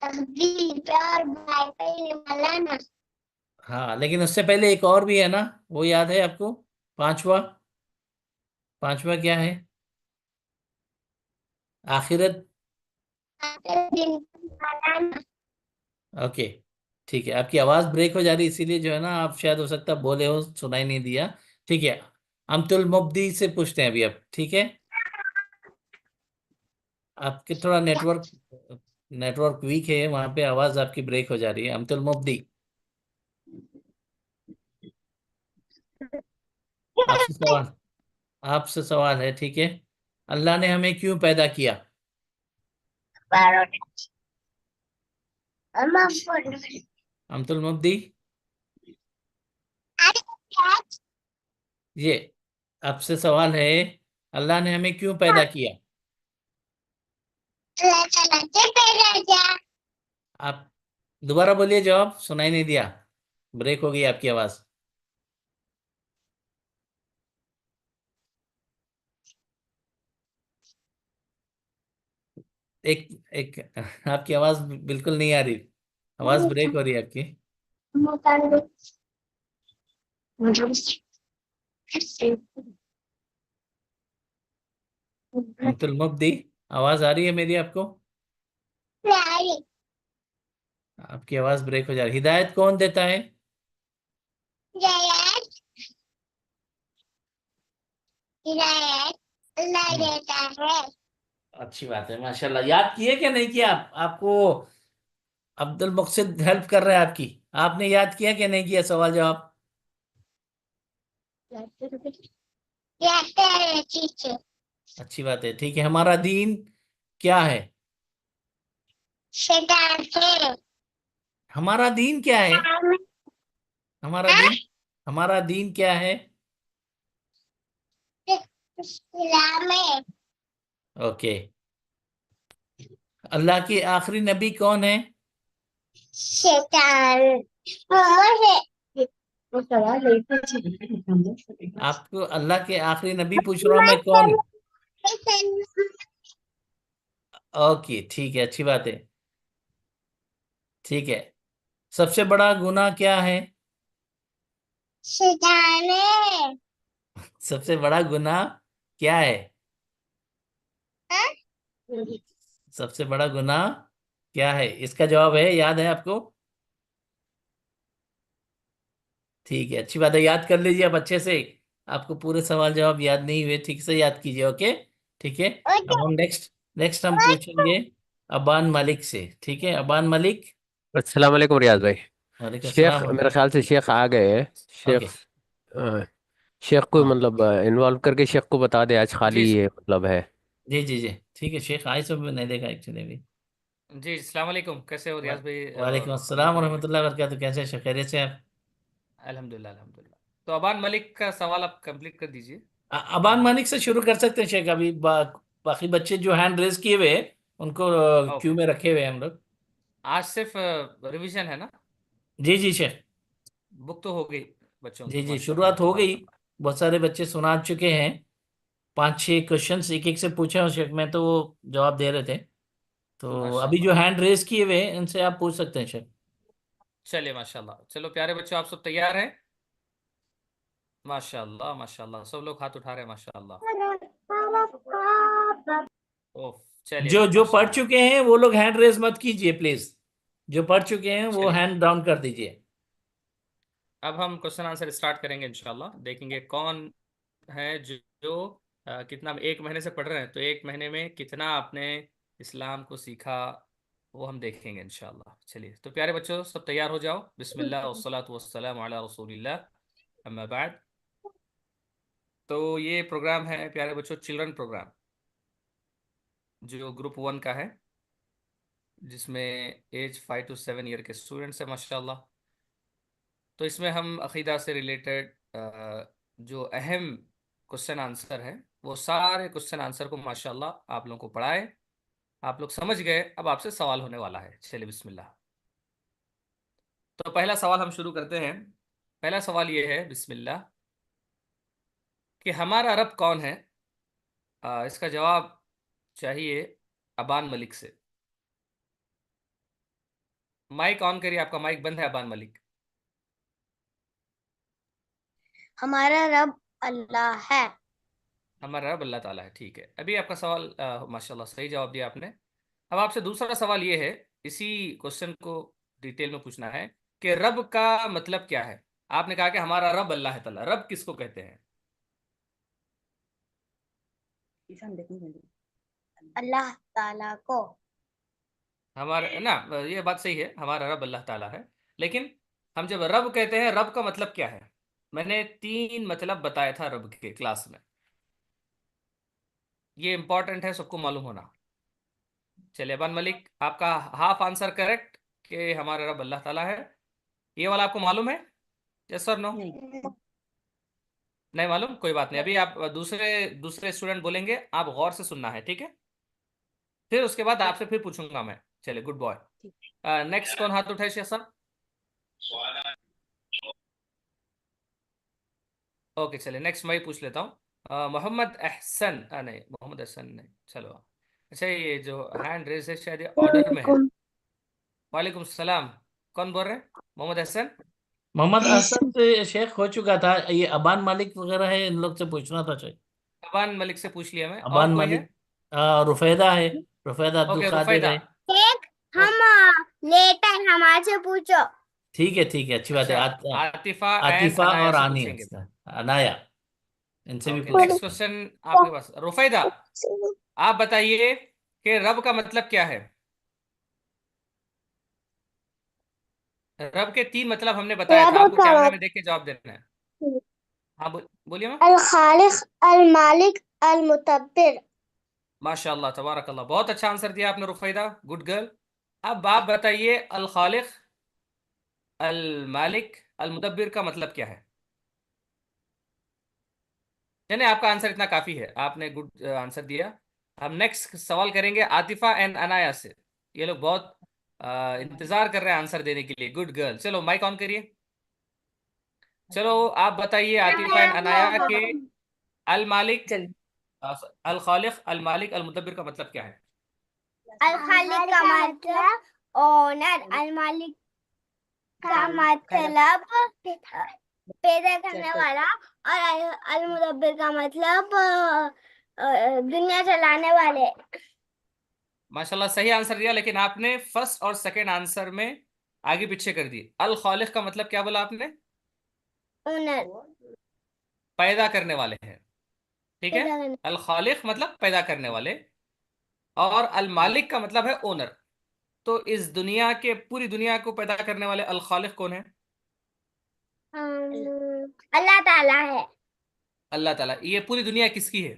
तकदीर प्यार भाई पर ईमान लाना। हाँ, लेकिन उससे पहले एक और भी है ना, वो याद है आपको? पांचवा, पांचवा क्या है? आखिरत। आखिर दिन पर ईमान लाना। ओके, ठीक है, आपकी आवाज ब्रेक हो जा रही, इसीलिए जो है ना, आप शायद हो सकता है बोले हो, सुनाई नहीं दिया। ठीक है, अम्तुल मुबदी से पूछते हैं अभी अब, ठीक है। आपके थोड़ा नेटवर्क नेटवर्क वीक है, वहां पे आवाज आपकी ब्रेक हो जा रही है। अम्तुल मुबदी, आपसे सवाल आपसे सवाल है, ठीक है। अल्लाह ने हमें क्यों पैदा किया? अम्तुल मुब्दी, ये आपसे सवाल है, अल्लाह ने हमें क्यों पैदा किया? आप दोबारा बोलिए, जवाब सुनाई नहीं दिया, ब्रेक हो गई आपकी आवाज। एक एक आपकी आवाज बिल्कुल नहीं आ रही, आवाज ब्रेक हो रही है आपकी। अब्दुल मुफ्ती, आवाज आ रही है मेरी आपको? आपकी आवाज ब्रेक हो जा रही। हिदायत कौन देता है? अल्लाह हम्म, देता है। अच्छी बात है, माशाल्लाह। याद किए क्या नहीं किया? आपको अब्दुल मुक्सिद हेल्प कर रहा है आपकी, आपने याद किया क्या नहीं किया सवाल जवाब? अच्छी बात है, ठीक है। हमारा दीन क्या है? हमारा दीन क्या है? हमारा दीन, हमारा दीन क्या है? ओके। अल्लाह के आखिरी नबी कौन है? शैतान वो सवाल आपको अल्लाह के आखिरी नबी पूछ रहा हूं मैं, कौन है? ओके, ठीक है, अच्छी बात है, ठीक है। सबसे बड़ा गुनाह क्या है? शैतान सबसे बड़ा गुनाह क्या है? सबसे बड़ा गुनाह क्या है, इसका जवाब है, याद है आपको? ठीक है, अच्छी बात है, याद कर लीजिए आप अच्छे से। आपको पूरे सवाल जवाब याद नहीं हुए, ठीक से याद कीजिए, ओके? ठीक है। अब हम नेक्स्ट नेक्स्ट हम पूछेंगे अबान मलिक से, ठीक है? अबान मलिक। अस्सलाम वालेकुम रियाज भाई। वालेकुम शेख, अस्सलाम। मेरे ख्याल से शेख आ गए हैं। ओके। शेख, अ, शेख को हाँ मतलब इन्वॉल्व करके शेख को बता दे आज जी खाली ये मतलब है। जी जी जी, ठीक है। शेख आए सब नहीं देखा एक्चुअली भी। जी अस्सलाम वालेकुम, कैसे हो रियाज भाई वालेकुम और अब्दुल अस्सलाम भाई? वरहमतुल्लाहि वबरकातुहू। कैसे हैं? खैरियत से आप? अल्हम्दुलिल्लाह अल्हम्दुलिल्लाह। तो अबान मलिक का सवाल आप कंप्लीट कर दीजिए। अबान मानिक से शुरू कर सकते हैं शेख। अभी बाकी बच्चे जो हैंड रेज किए हुए हैं, उनको क्यू ओके, में रखे हुए हैं हम लोग। आज सिर्फ रिवीजन है ना? जी जी शेख। बुक तो हो गई बच्चों जी की, जी, माशाल्लाह शुरुआत हो गई। तबारक बहुत सारे बच्चे सुना चुके हैं। 5-6 क्वेश्चंस एक एक से पूछे हैं शेख में, तो वो जवाब दे रहे थे। अल्लाह, तो अभी जो माशाल्लाह। हैंड रेज किए हुए हैं, इनसे आप पूछ सकते हैं शेख। चलिए माशाल्लाह, चलो प्यारे बच्चों, आप सब तैयार हैं? माशाल्लाह माशाल्लाह, सब लोग हाथ उठा रहे हैं, माशाल्लाह। ओह, चलिए जो जो पढ़ माशाल्लाह। चुके हैं वो लोग हैंड रेज मत कीजिए प्लीज। जो पढ़ चुके हैं वो चलिए, हैंड डाउन कर दीजिए। अब हम क्वेश्चन आंसर स्टार्ट करेंगे इंशाल्लाह। देखेंगे कौन है जो कितना एक महीने से पढ़ रहे हैं, तो एक महीने में कितना आपने इस्लाम को सीखा, वो हम देखेंगे इंशाल्लाह। चलिए, तो प्यारे बच्चों, सब तैयार हो जाओ। बिस्मिल्लाह वस्सलातु वस्सलामु अला रसूलिल्लाह, अम्मा बाद। तो ये प्रोग्राम है प्यारे बच्चों, चिल्ड्रन प्रोग्राम, जो ग्रुप 1 का है, जिसमें एज 5 to 7 ईयर के स्टूडेंट्स हैं माशाल्लाह। तो इसमें हम अकीदा से रिलेटेड जो अहम क्वेश्चन आंसर है, वो सारे क्वेश्चन आंसर को माशाल्लाह आप लोगों को पढ़ाए। आप लोग समझ गए, अब आपसे सवाल होने वाला है। चलिए बिस्मिल्लाह। तो पहला सवाल हम शुरू करते हैं। पहला सवाल ये है, बिस्मिल्लाह, कि हमारा रब कौन है? इसका जवाब चाहिए अबान मलिक से। माइक ऑन करिए, आपका माइक बंद है अबान मलिक। हमारा रब अल्लाह है। हमारा रब अल्लाह ताला है, ठीक है। अभी आपका सवाल माशाल्लाह सही जवाब दिया आपने। अब आपसे दूसरा सवाल ये है, इसी क्वेश्चन को डिटेल में पूछना है कि रब का मतलब क्या है। आपने कहा कि हमारा रब अल्लाह ताला, रब किसको कहते हैं? अल्लाह ताला को। हमारा ना, ये बात सही है, हमारा रब अल्लाह ताला है। लेकिन हम जब रब कहते हैं, रब का मतलब क्या है? मैंने 3 मतलब बताया था रब के क्लास में। ये इंपॉर्टेंट है सबको मालूम होना। चलिए अबान मलिक, आपका हाफ आंसर करेक्ट कि हमारा रब अल्लाह ताला है? ये वाला आपको मालूम है? यस और नो? नहीं मालूम, कोई बात नहीं। अभी आप दूसरे दूसरे स्टूडेंट बोलेंगे, आप गौर से सुनना है, ठीक है? फिर उसके बाद आपसे फिर पूछूंगा मैं। चलिए, गुड बॉय। नेक्स्ट कौन हाथ उठाए शेख साहब? ओके, चलिए नेक्स्ट मैं ही पूछ लेता हूँ। मोहम्मद अहसन, नहीं मोहम्मद अहसन नहीं, चलो। अच्छा, ये जो हैंड रेस है शायद ये ऑर्डर में है। वालेकुम सलाम। कौन बोल रहे हैं? मोहम्मद अहसन? मोहम्मद असद से शेख हो चुका था, ये अबान मालिक वगैरह है, इन लोग से पूछना था शायद। अबान मलिक से पूछ लिया मैं। और अबान कोई है? मालिक, रुफैदा है, रुफैदा अब्दुल ओके, कादिर रुफैदा। है। एक हम लेट है, हमारे से पूछो। ठीक है, ठीक है, अच्छी बात है। अच्छा, आतिफा एंड आतिफा अनाया और से आनिया, पूछेंगे। अनाया, इनसे भी ओके, पूछ नेक्स्ट सकते हैं। क्वेश्चन आपके पास। रुफैदा, आप बताइए कि रब का मतलब क्या है? रब के 3 मतलब हमने बताया था, रब आपको का कैमरे में मतलब देख के जवाब देना है। हाँ, बोलिए मैम। अल खालिक, अल मालिक, अल मुतब्बिर। माशाल्लाह, तबारकल्लाह, बहुत अच्छा आंसर दिया आपने रुफैदा, गुड गर्ल। अब आप बताइए, अल खालिक, अल मालिक, अल मुदब्बिर का मतलब क्या है? यानी आपका आंसर इतना काफी है, आपने गुड आंसर दिया। हम नेक्स्ट सवाल करेंगे आतिफा एंड अनाया से। ये लोग बहुत इंतजार कर रहे हैं आंसर देने के लिए। गुड गर्ल, चलो माइक ऑन करिए। चलो, आप बताइए आतिफा एंड अनाया के अल मालिक, अल खालिक, अल मालिक, अल मुदब्बिर का मतलब क्या है? अल खालिक का मतलब ओनर, अल मालिक का मतलब पैदा करने वाला, और अल मुदब्बिर का मतलब दुनिया चलाने वाले। माशाल्लाह, सही आंसर दिया, लेकिन आपने फर्स्ट और सेकंड आंसर में आगे पीछे कर दी। अल खालिक का मतलब क्या बोला आपने? ओनर, पैदा करने वाले हैं, ठीक है? पैदा करने। अल खालिक मतलब पैदा करने वाले, और अल मालिक का मतलब है ओनर। तो इस दुनिया के, पूरी दुनिया को पैदा करने वाले अल खालिक कौन है? अल्लाह ताला है। अल्लाह ताला। ये पूरी दुनिया किसकी है?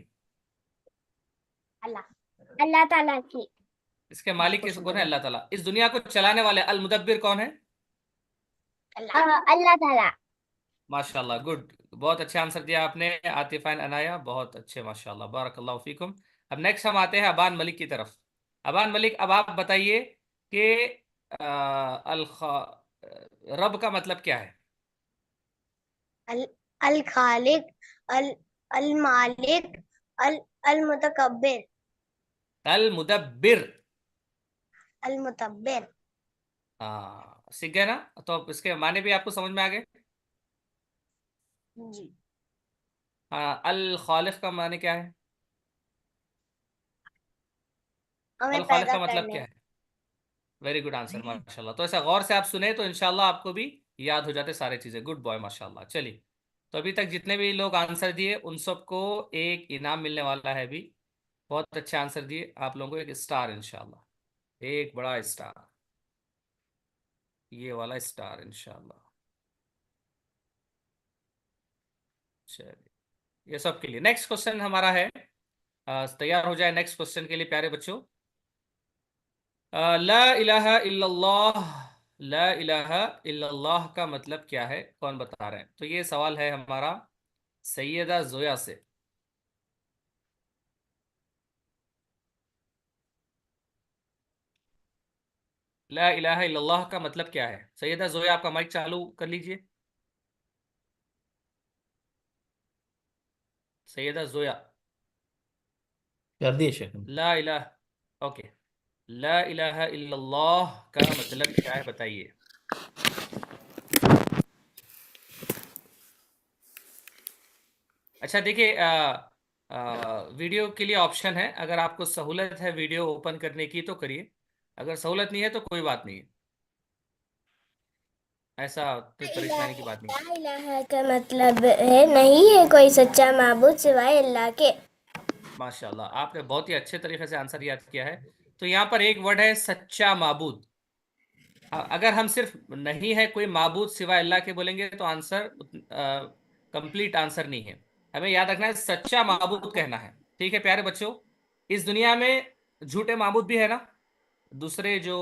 अल्लाह, अल्लाह ताला की। इसके मालिक कौन है? अल्लाह ताला। इस दुनिया को चलाने वाले अल मुदब्बिर कौन है? अल्लाह ताला। माशाल्लाह, गुड, बहुत अच्छा आंसर दिया आपने आतिफा एंड अनाया, बहुत अच्छे, माशाल्लाह, बारकल्लाहु फीकुम। अब नेक्स्ट हम आते हैं अबान मलिक की तरफ। अबान मलिक, अब आप बताइए कि रब का मतलब क्या है? अल अल खालिक, अल अल मालिक, अल अल मुतकब्बिर। अल मुदब्बिर। अल मुतब्बिर। हाँ, सीख गए ना? तो अब इसके माने भी आपको समझ में आ गए। जी, हाँ, अल खालिक का माने क्या है? हमें अल खालिक पैदा का मतलब करने। क्या है? वेरी गुड आंसर, माशाल्लाह। तो ऐसा गौर से आप सुने तो इंशाल्लाह आपको भी याद हो जाते सारे चीजें। गुड बॉय, माशाल्लाह। चलिए, तो अभी तक जितने भी लोग आंसर दिए उन सबको एक इनाम मिलने वाला है अभी। बहुत अच्छे आंसर दिए आप लोगों को, एक स्टार इंशाल्लाह, एक बड़ा स्टार, ये वाला स्टार इंशाल्लाह। चलिए, ये सब के लिए नेक्स्ट क्वेश्चन हमारा है। तैयार हो जाए नेक्स्ट क्वेश्चन के लिए प्यारे बच्चों। ला इलाहा इल्लल्लाह, ला इलाहा इल्लल्लाह का मतलब क्या है? कौन बता रहे हैं? तो ये सवाल है हमारा सैयदा जोया से। ला इलाहा इल्लल्लाह का मतलब क्या है? सैयदा जोया, आपका माइक चालू कर लीजिए। सैयदा जोया। कर दिए शेख। ला इलाहा, ओके, ला इलाहा इल्लल्लाह का मतलब क्या है, बताइए। अच्छा, देखिए, वीडियो के लिए ऑप्शन है, अगर आपको सहूलत है वीडियो ओपन करने की तो करिए, अगर सहूलत नहीं है तो कोई बात नहीं है, ऐसा कोई परेशानी की बात नहीं है। ला इलाहा का मतलब है नहीं है कोई सच्चा माबूद सिवाय अल्लाह के। माशाल्लाह, आपने बहुत ही अच्छे तरीके से आंसर याद किया है। तो यहाँ पर एक वर्ड है सच्चा माबूद। अगर हम सिर्फ नहीं है कोई माबूद सिवाय अल्लाह के बोलेंगे तो आंसर कंप्लीट आंसर नहीं है। हमें याद रखना है सच्चा माबूद कहना है, ठीक है प्यारे बच्चों? इस दुनिया में झूठे माबूद भी है ना, दूसरे जो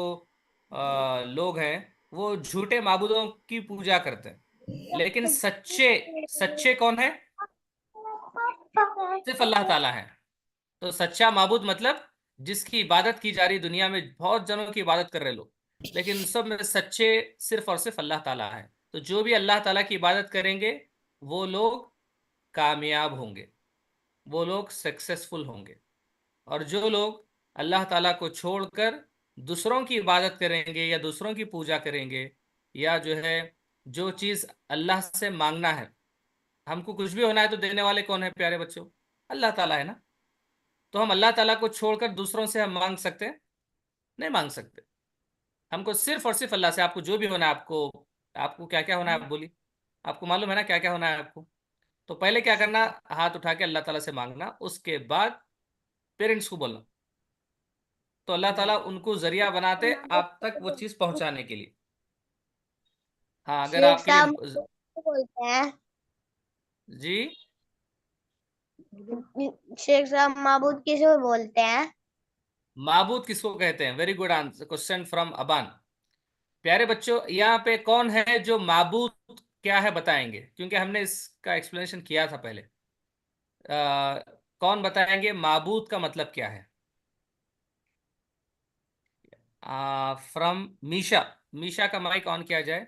लोग हैं वो झूठे माबूदों की पूजा करते हैं, लेकिन सच्चे सच्चे कौन है? सिर्फ अल्लाह ताला है। तो सच्चा माबूद मतलब जिसकी इबादत की जा रही, दुनिया में बहुत जनों की इबादत कर रहे लोग, लेकिन उन सब में सच्चे सिर्फ और सिर्फ अल्लाह ताला है। तो जो भी अल्लाह ताला की इबादत करेंगे वो लोग कामयाब होंगे, वो लोग सक्सेसफुल होंगे। और जो लोग अल्लाह ताला को छोड़कर दूसरों की इबादत करेंगे या दूसरों की पूजा करेंगे, या जो है जो चीज़ अल्लाह से मांगना है, हमको कुछ भी होना है तो देने वाले कौन है प्यारे बच्चों? अल्लाह ताला है ना। तो हम अल्लाह ताला को छोड़कर दूसरों से हम मांग सकते हैं? नहीं मांग सकते। हमको सिर्फ और सिर्फ अल्लाह से, आपको जो भी होना है, आपको आपको क्या क्या होना है आप बोलिए। आपको मालूम है ना क्या क्या होना है आपको? तो पहले क्या करना, हाथ उठा के अल्लाह ताला से मांगना, उसके बाद पेरेंट्स को बोलना। तो अल्लाह ताला उनको जरिया बनाते आप तक वो चीज़ पहुंचाने के लिए। हाँ, अगर शेख आपके साहब लिए बोलते हैं। जी। शेख साहब माबूद किसे बोलते हैं? माबूद किसको कहते हैं? Very good answer, question from Aban. प्यारे बच्चों, यहाँ पे कौन है जो माबूद क्या है बताएंगे, क्योंकि हमने इसका एक्सप्लेनेशन किया था पहले। कौन बताएंगे माबूद का मतलब क्या है? फ्रॉम मीशा। मीशा का माइक ऑन किया जाए।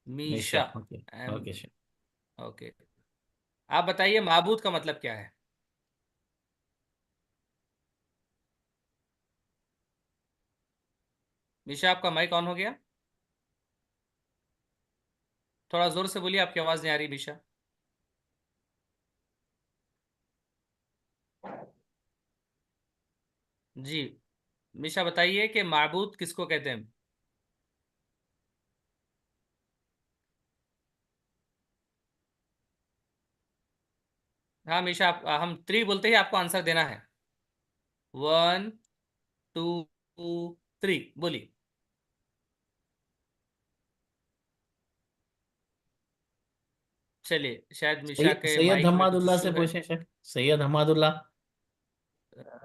Nisha. Misha. Okay. Um. Okay sure। Okay. आप बताइए माबूद का मतलब क्या है? मीशा, आपका माइक ऑन हो गया? थोड़ा जोर से बोलिए, आपकी आवाज नहीं आ रही मीशा। जी। मीशा बताइए कि माबूद किसको कहते हैं? हाँ मीशा, आप हम 3 बोलते ही आपको आंसर देना है। 1 2 3 बोलिए। चलिए, शायद मीशा के सैयद माइक में कुछ हमादुल्लाह से इशू है। पूछे शेख, सैयद हमादुल्लाह,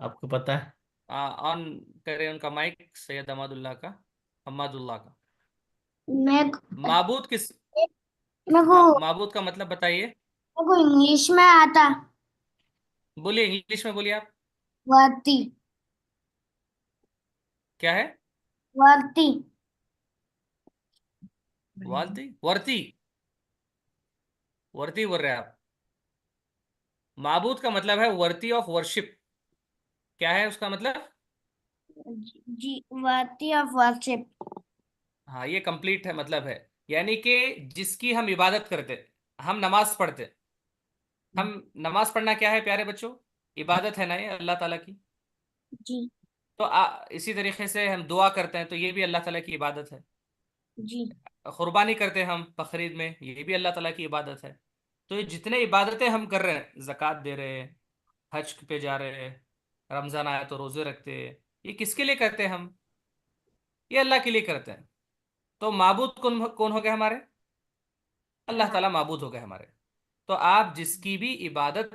आपको पता है? ऑन करें उनका माइक, सैयद अहमदुल्लाह का, अहमदुल्लाह का। मैं माबूद किस मेरे को हाँ, माबूद का मतलब बताइए। मेरे को इंग्लिश में आता। बोलिए, इंग्लिश में बोलिए आप। वर्ती। क्या है? वर्ती। वालती, वर्ती, वर्ती बोल रहे हैं आप? माबूद का मतलब है वर्ती ऑफ वर्शिप। क्या है उसका मतलब? जी, वर्ती ऑफ वर्शिप। हाँ, ये कंप्लीट है, मतलब है यानी कि जिसकी हम इबादत करते, हम नमाज पढ़ते। हम नमाज पढ़ना क्या है प्यारे बच्चों? इबादत है ना ये अल्लाह ताला की। जी। तो इसी तरीके से हम दुआ करते हैं, तो ये भी अल्लाह ताला की इबादत है। जी। कुर्बानी करते हैं हम बकरीद में, ये भी अल्लाह ताला की इबादत है। तो ये जितने इबादतें हम कर रहे हैं, ज़कात दे रहे हैं, हज पे जा रहे हैं, रमज़ान आया तो रोज़े रखते हैं, ये किसके लिए करते हैं हम? ये अल्लाह के लिए करते हैं। तो माबूद कौन कौन हो गए हमारे? अल्लाह ताला माबूद हो गए हमारे। तो आप जिसकी भी इबादत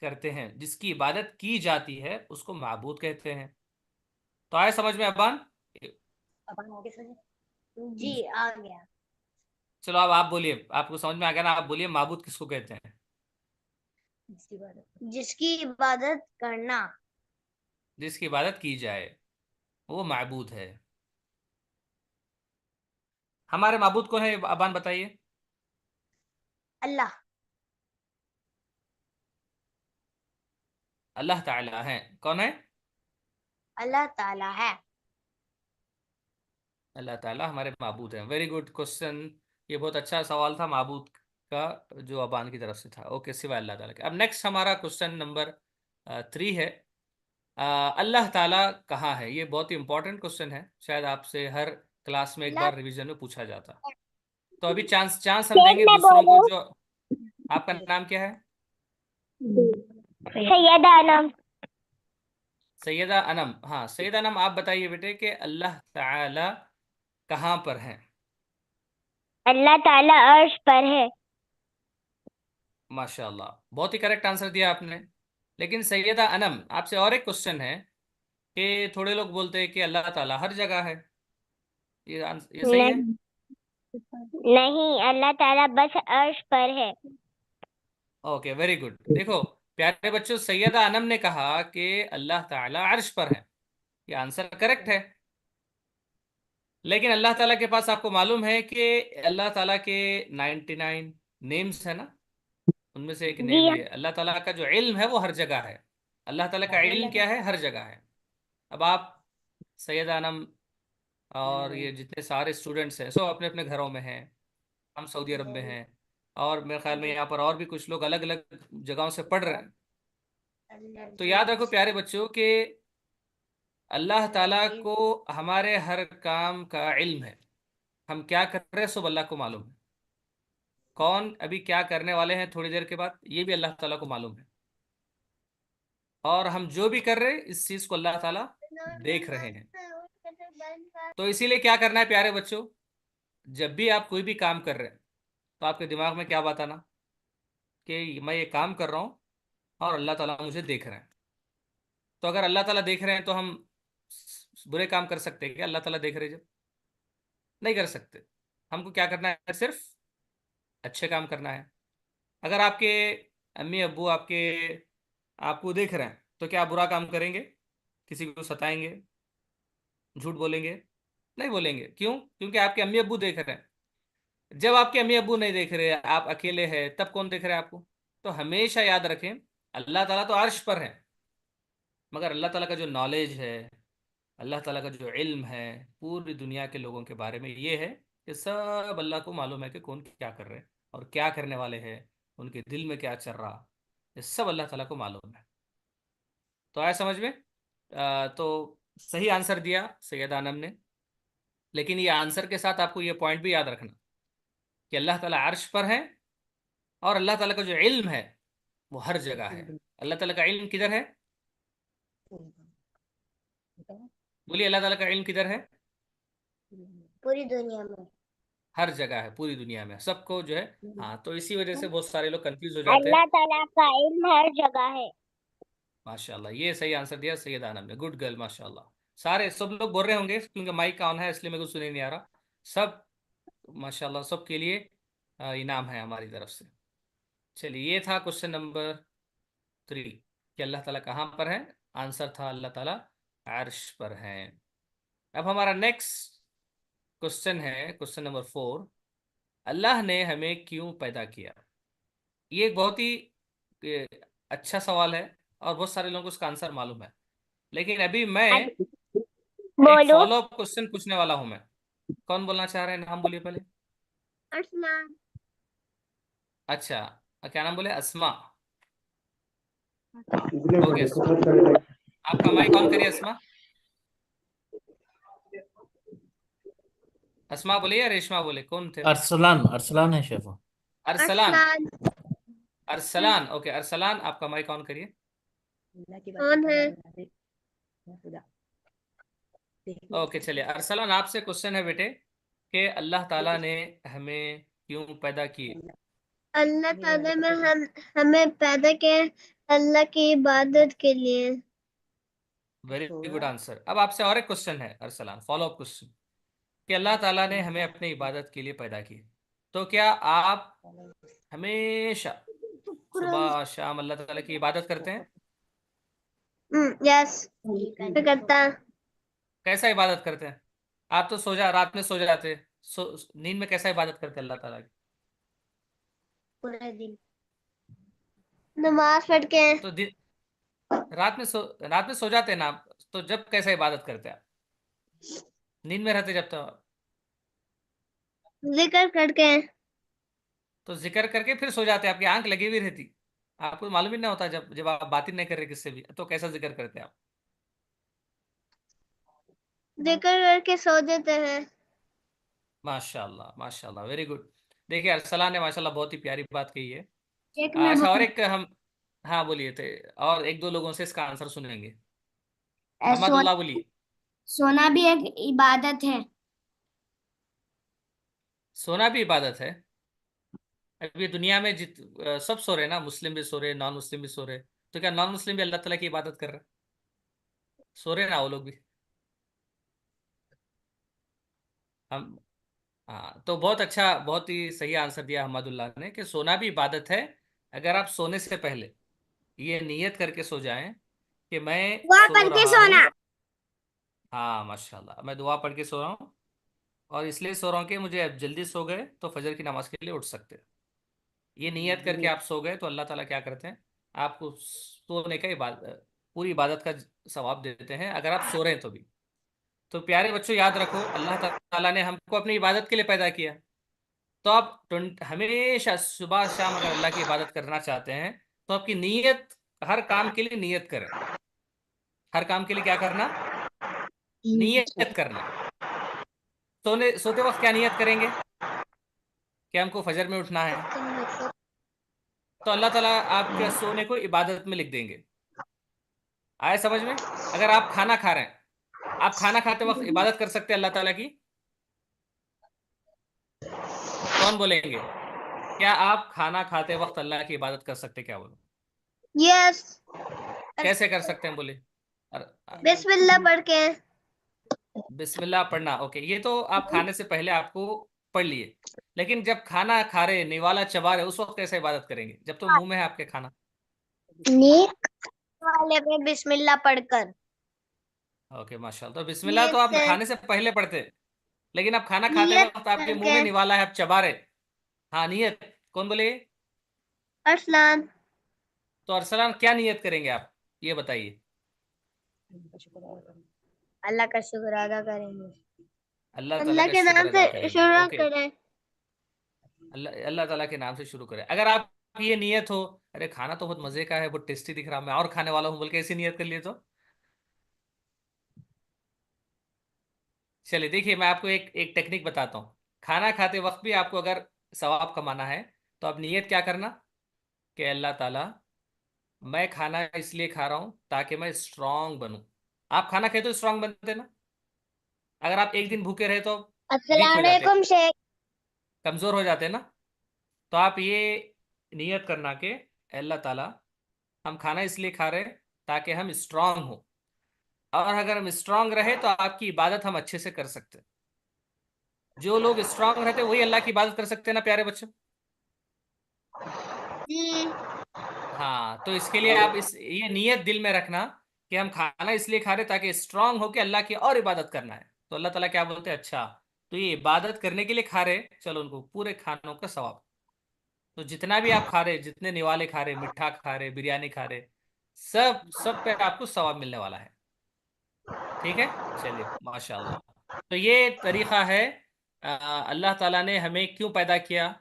करते हैं, जिसकी इबादत की जाती है, उसको माबूद कहते हैं। तो आए समझ में अबान? जी, आ गया। चलो अब आप बोलिए, आपको समझ में आ गया ना? आप बोलिए माबूद किसको कहते हैं? जिसकी इबादत करना। जिसकी इबादत की जाए वो माबूद है। हमारे माबूद कौन है अबान बताइए। अल्लाह। अल्लाह ताला है। कौन है? अल्लाह ताला है। अल्लाह ताला हमारे माबूद हैं। Very good question. ये बहुत अच्छा सवाल था माबूद का, जो अबान की तरफ से था। ओके, सिवाय अल्लाह ताला के। अब नेक्स्ट हमारा क्वेश्चन नंबर 3 है। अल्लाह ताला कहाँ है? ये बहुत ही इंपॉर्टेंट क्वेश्चन है, शायद आपसे हर क्लास में एक अल्लाह। बार रिवीजन में पूछा जाता। तो अभी चांस चांस हम शेख देंगे मैं दूसरों को। बोलूं? जो आपका नाम क्या है? सैयदा अनम। सैयदा अनम। हाँ सैयदा अनम, आप बताइए बेटे कि अल्लाह ताला कहाँ पर है? अल्लाह ताला अर्श पर है। माशाल्लाह, बहुत ही करेक्ट आंसर दिया आपने। लेकिन सैयदा अनम, आपसे और एक क्वेश्चन है कि थोड़े लोग बोलते हैं कि अल्लाह ताला हर जगह है। ये सही है? नहीं नहीं, अल्लाह ताला बस अर्श पर है। Okay, very good. देखो प्यारे बच्चों, सैयदा अनम ने कहा कि अल्लाह ताला अर्श पर है। ये आंसर करेक्ट है। लेकिन अल्लाह ताला के पास आपको मालूम है कि अल्लाह ताला के 99 नेम्स है ना, उनमें से एक जी नेम ये अल्लाह ताला का जो इल्म है वो हर जगह है। अल्लाह ताला का इल्म क्या है? हर जगह है। अब आप सैयदा अनम और ये जितने सारे स्टूडेंट्स हैं सब अपने अपने घरों में हैं, हम सऊदी अरब में हैं, और मेरे ख्याल में यहाँ पर और भी कुछ लोग अलग अलग जगहों से पढ़ रहे हैं। तो याद रखो प्यारे बच्चों कि अल्लाह ताला को हमारे हर काम का इल्म है। हम क्या कर रहे हैं सब अल्लाह को मालूम है। कौन अभी क्या करने वाले हैं थोड़ी देर के बाद, ये भी अल्लाह ताला को मालूम है। और हम जो भी कर रहे हैं इस चीज को अल्लाह ताला देख रहे हैं। तो इसीलिए क्या करना है प्यारे बच्चों, जब भी आप कोई भी काम कर रहे हैं तो आपके दिमाग में क्या बात आना कि मैं ये काम कर रहा हूँ और अल्लाह ताला मुझे देख रहे हैं। तो अगर अल्लाह ताला देख रहे हैं तो हम बुरे काम कर सकते हैं क्या अल्लाह ताला देख रहे हैं जब? नहीं कर सकते। हमको क्या करना है? सिर्फ अच्छे काम करना है। अगर आपके अम्मी अब्बू आपको देख रहे हैं तो क्या आप बुरा काम करेंगे? किसी को सताएंगे? झूठ बोलेंगे? नहीं बोलेंगे। क्यों? क्योंकि आपके अम्मी अब्बू देख रहे हैं। जब आपके अम्मी अब्बू नहीं देख रहे, आप अकेले हैं, तब कौन देख रहा है आपको? तो हमेशा याद रखें, अल्लाह ताला तो अर्श पर है, मगर अल्लाह ताला का जो नॉलेज है, अल्लाह ताला का जो इल्म है पूरी दुनिया के लोगों के बारे में, ये है कि सब अल्लाह को मालूम है कि कौन क्या कर रहे हैं और क्या करने वाले हैं, उनके दिल में क्या चल रहा, ये सब अल्लाह ताला को मालूम है। तो आया समझ में? तो सही आंसर दिया सैयद आनम ने। लेकिन ये आंसर के साथ आपको ये पॉइंट भी याद रखना कि अल्लाह ताला अर्श पर है और अल्लाह ताला का जो इल्म है वो हर जगह है। अल्लाह ताला का इल्म किधर है? बोलिए, अल्लाह ताला का इल्म किधर है? पूरी दुनिया में। हर जगह है, पूरी दुनिया में सबको जो है। हाँ, तो इसी वजह से बहुत सारे लोग कंफ्यूज हो जाते अल्लाह हैं। ताला का इल्म हर जगह है। माशाल्लाह, ये सही आंसर दिया सैयद आनम ने। गुड गर्ल, माशाल्लाह। सारे सब लोग बोल रहे होंगे क्योंकि माइक ऑन है इसलिए मेरे को सुने नहीं आ रहा। सब माशाल्लाह, सबके लिए इनाम है हमारी तरफ से। चलिए, ये था क्वेश्चन नंबर 3 कि अल्लाह ताला कहाँ पर है। आंसर था अल्लाह ताला अर्श पर है। अब हमारा नेक्स्ट क्वेश्चन है क्वेश्चन नंबर 4। अल्लाह ने हमें क्यों पैदा किया? ये एक बहुत ही ए, अच्छा सवाल है और बहुत सारे लोगों को उसका आंसर मालूम है। लेकिन अभी मैं एक बोलो। फॉलो अप क्वेश्चन पूछने वाला हूं मैं। कौन बोलना चाह रहे हैं? नाम बोलिए पहले। अस्मा। अच्छा, क्या नाम बोले? अस्मा। इसलिए ओके, सपोर्ट करेगा। आपका माइक ऑन करिए अस्मा। अस्मा बोले या रेशमा बोले, कौन थे? अरसलान, अरसलान है शेफ। अरसलान। अरसलान, ओके अरसलान, आपका माइक ऑन करिए। कौन है? ओके, चलिए अरसलान, आपसे क्वेश्चन है बेटे कि अल्लाह ताला ने हमें क्यों पैदा किए? अल्लाह ताला में हमें पैदा किया अल्लाह की इबादत के लिए। Very good answer. अब आपसे और एक क्वेश्चन है अरसलान, फॉलो अप क्वेश्चन कि अल्लाह ताला ने हमें अपनी इबादत के लिए पैदा किए, तो क्या आप हमेशा सुबह शाम अल्लाह ताला की इबादत करते हैं? यस, करता। कैसा इबादत करते हैं? आप तो रात में सो जाते, नींद में कैसा इबादत करते हैं अल्लाह ताला की? पूरे दिन नमाज पढ़ के, तो रात में सो जाते हैं ना आप, तो जब कैसा इबादत करते हैं आप? नींद में रहते जब जिक्र करके। तो जिक्र करके फिर सो जाते हैं, आपकी आंख लगी हुई रहती, आपको मालूम ही नहीं होता जब जब आप बात ही नहीं कर रहे किससे भी, तो कैसा जिक्र करते हैं आप? जिक्र करके सो जाते हैं। माशाल्लाह, माशाल्लाह, वेरी गुड। देखिए अरसलान ने माशाल्लाह बहुत ही प्यारी बात कही है। एक मैं अच्छा, और एक हम, हाँ बोलिए थे, और एक दो लोगों से इसका आंसर सुनेंगे। अहमदुल्लाह बोलिए। सोना भी एक इबादत है। सोना भी इबादत है? अभी दुनिया में सब सो रहे हैं ना, मुस्लिम भी सो रहे, नॉन मुस्लिम भी सो रहे, तो क्या नॉन मुस्लिम भी अल्लाह ताला की इबादत कर रहे हैं? सो रहे ना वो लोग भी? हम हाँ, तो बहुत अच्छा, बहुत ही सही आंसर दिया हमादुल्लाह ने कि सोना भी इबादत है। अगर आप सोने से पहले ये नियत करके सो जाएं कि मैं दुआ सो करके रहा सोना। हूँ। हाँ माशाल्लाह, मैं दुआ पढ़ के सो रहा हूँ, और इसलिए सो रहा हूँ कि मुझे अब जल्दी सो गए तो फजर की नमाज के लिए उठ सकते हैं। ये नियत करके आप सो गए तो अल्लाह ताला क्या करते हैं, आपको सोने का इबादत, पूरी इबादत का सवाब देते हैं, अगर आप सो रहे हैं तो भी। तो प्यारे बच्चों, याद रखो, अल्लाह ताला ने हमको अपनी इबादत के लिए पैदा किया। तो आप हमेशा सुबह शाम अगर अल्लाह की इबादत करना चाहते हैं तो आपकी नीयत, हर काम के लिए नीयत करें। हर काम के लिए क्या करना, नीयत करना। सोते वक्त क्या नियत करेंगे कि हमको फजर में उठना है, तो अल्लाह ताला आपके सोने को इबादत में लिख देंगे। आया समझ में? अगर आप खाना खा रहे हैं, आप खाना खाते वक्त इबादत कर सकते हैं अल्लाह ताला की? कौन बोलेंगे? क्या आप खाना खाते वक्त अल्लाह की इबादत कर सकते हैं? क्या बोलो, यस। कैसे कर सकते हैं बोले? बिस्मिल्लाह पढ़ के। बिस्मिल्लाह पढ़ना, ओके, ये तो आप खाने से पहले आपको पढ़ लिए। लेकिन जब खाना खा रहे, निवाला चबा रहे, उस वक्त कैसे इबादत करेंगे जब तो मुंह में है आपके खाना? नेक वाले पे बिस्मिल्लाह पढ़कर। ओके माशाल्लाह, तो बिस्मिल्लाह तो नियत आप से। खाने से पहले पढ़ते, लेकिन आप खाना खाते नियत वक्त आपके मुंह करके। में निवाला है, आप चबा रहे। हाँ, नियत कौन बोले? अरसलान। तो अरसलान क्या नियत करेंगे आप, ये बताइए। अल्लाह का शुक्र अदा करेंगे। अल्लाह ताला अल्लाह का के शुक्र नाम अदा से करेंगे, शुरू ओके। करें। अल्लाह अल्लाह ताला के नाम से शुरू करें। अगर आप ये नियत हो, अरे खाना तो बहुत मजे का है, बहुत टेस्टी दिख रहा, मैं और खाने वाला हूँ बोल के ऐसी नियत कर लिए तो चलिए देखिए, मैं आपको एक एक टेक्निक बताता हूँ। खाना खाते वक्त भी आपको अगर सवाब कमाना है तो आप नियत क्या करना कि अल्लाह ताला, मैं खाना इसलिए खा रहा हूँ ताकि मैं स्ट्रांग बनूं। आप खाना खाए तो स्ट्रांग बनते ना। अगर आप एक दिन भूखे रहे तो वीक अस्सलाम हो जाते, वालेकुम शेख। कमजोर हो जाते ना। तो आप ये नियत करना कि अल्लाह ताला, हम खाना इसलिए खा रहे हैं ताकि हम स्ट्रांग हो, और अगर हम स्ट्रांग रहे तो आपकी इबादत हम अच्छे से कर सकते हैं। जो लोग स्ट्रांग रहते हैं वही अल्लाह की इबादत कर सकते हैं ना प्यारे बच्चों। जी। हाँ, तो इसके लिए आप इस ये नियत दिल में रखना कि हम खाना इसलिए खा रहे ताकि स्ट्रांग हो के अल्लाह की और इबादत करना है। तो अल्लाह ताला क्या बोलते हैं, अच्छा तो ये इबादत करने के लिए खा रहे, चलो उनको पूरे खानों का सवाब। तो जितना भी आप खा रहे, जितने निवाले खा रहे, मिठा खा रहे, बिरयानी खा रहे, सब सब पे आपको सवाब मिलने वाला है। ठीक है, चलिए माशाल्लाह। तो ये तरीका है, अल्लाह ताला ने हमें क्यों पैदा किया,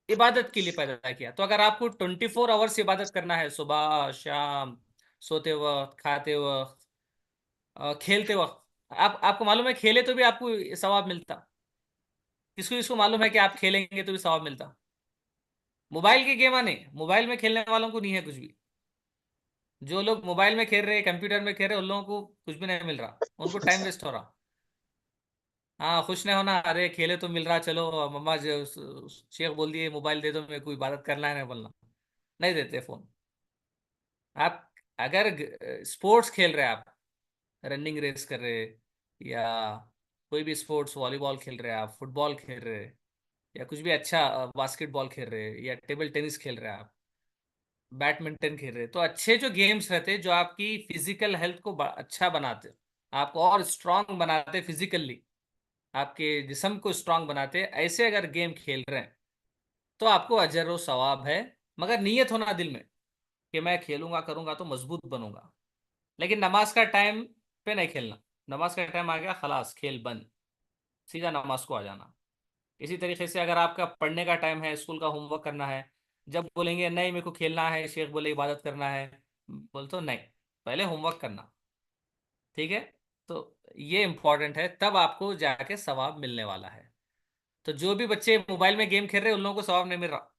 इबादत के लिए पैदा किया। तो अगर आपको 24 आवर्स इबादत करना है, सुबह शाम, सोते वक्त, खाते वक्त, खेलते वक्त, आपको मालूम है खेले तो भी आपको सवाब मिलता। किसको किसको मालूम है कि आप खेलेंगे तो भी सवाब मिलता? मोबाइल की गेम आने, मोबाइल में खेलने वालों को नहीं है कुछ भी। जो लोग मोबाइल में खेल रहे, कंप्यूटर में खेल रहे, उन लोगों को कुछ भी नहीं मिल रहा, उनको टाइम वेस्ट हो रहा। हाँ, खुश नहीं होना, अरे खेले तो मिल रहा, चलो मम्मा जो शेख बोल दिए मोबाइल दे दो, मेरे को इबादत करना है, नहीं बोलना, नहीं देते फोन। आप अगर स्पोर्ट्स खेल रहे हैं, आप रनिंग रेस कर रहे, या कोई भी स्पोर्ट्स, वॉलीबॉल खेल रहे हैं आप, फुटबॉल खेल रहे, या कुछ भी अच्छा, बास्केटबॉल खेल रहे, या टेबल टेनिस खेल रहे हैं आप, बैडमिंटन खेल रहे, तो अच्छे जो गेम्स रहते जो आपकी फिजिकल हेल्थ को अच्छा बनाते, आपको और स्ट्रांग बनाते फिजिकली, आपके जिस्म को स्ट्रांग बनाते, ऐसे अगर गेम खेल रहे हैं तो आपको अजर व सवाब है। मगर नीयत होना दिल में कि मैं खेलूंगा करूंगा तो मजबूत बनूंगा। लेकिन नमाज का टाइम पे नहीं खेलना, नमाज का टाइम आ गया खलास खेल बंद, सीधा नमाज को आ जाना। इसी तरीके से अगर आपका पढ़ने का टाइम है, स्कूल का होमवर्क करना है, जब बोलेंगे नहीं मेरे को खेलना है, शेख बोले इबादत करना है, बोल तो नहीं, पहले होमवर्क करना। ठीक है, तो ये इंपॉर्टेंट है, तब आपको जाके सवाब मिलने वाला है। तो जो भी बच्चे मोबाइल में गेम खेल रहे हैं उन लोगों को सवाब नहीं मिल रहा।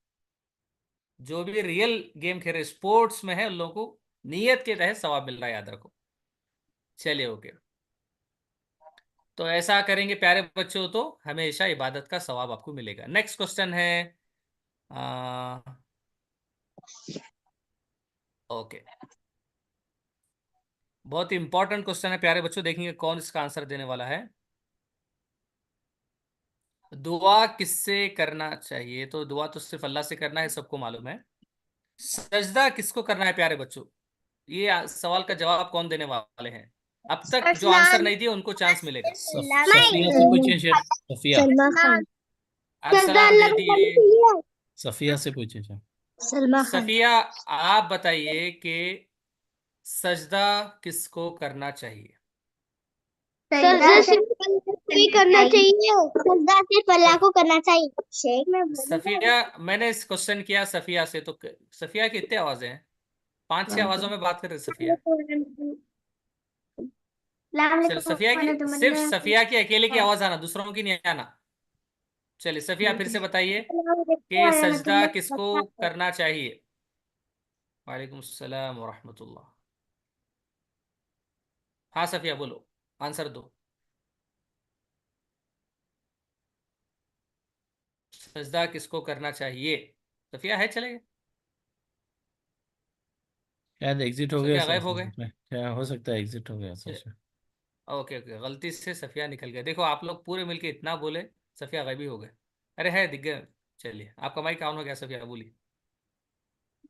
जो भी रियल गेम खेल रहे, स्पोर्ट्स में है, उन लोगों को नियत के तहत सवाब मिल रहा है, याद रखो। चलिए ओके, तो ऐसा करेंगे प्यारे बच्चों तो हमेशा इबादत का सवाब आपको मिलेगा। नेक्स्ट क्वेश्चन है, ओके, बहुत ही इंपॉर्टेंट क्वेश्चन है प्यारे बच्चों, देखेंगे कौन इसका आंसर देने वाला है। दुआ किससे करना चाहिए? तो दुआ तो सिर्फ अल्लाह से करना है, सबको मालूम है। सजदा किसको करना है प्यारे बच्चों? ये सवाल का जवाब कौन देने वाले हैं? अब तक जो आंसर नहीं दिए उनको चांस मिलेगा। सफिया से पूछिए शेख। सफिया। सलमा खान। अरसलान दे दिए। सफिया से पूछिए शेख। सलमा खान। सफिया, आप बताइए कि सजदा किसको करना चाहिए? सजदा सिर्फ अल्लाह को ही करना चाहिए। सजदा सिर्फ अल्लाह को करना चाहिए। शेख में सफिया, मैंने इस क्वेश्चन किया सफिया से, तो सफिया की इतने आवाजें हैं, 5-6 आवाजों में बात कर रहे सफिया। चलो सफिया की, सिर्फ सफिया की अकेले की आवाज आना, दूसरों की नहीं आना। चलिए सफिया, फिर से बताइए कि सजदा किसको करना चाहिए? वालेकुम सलाम व रहमतुल्लाह। हाँ सफिया बोलो, आंसर दो। सजदा किसको करना चाहिए? सफिया है, चलेगा। शायद एग्जिट हो गया सफिया सर, गायब हो गए। क्या हो सकता है, एग्जिट हो गया सर। ओके ओके, गलती से सफिया निकल गया। देखो आप लोग पूरे मिलके इतना बोले, सफिया गायब ही हो गए। अरे है, दिख गए। चलिए आपका माइक ऑन हो गया, सफिया बोलिए।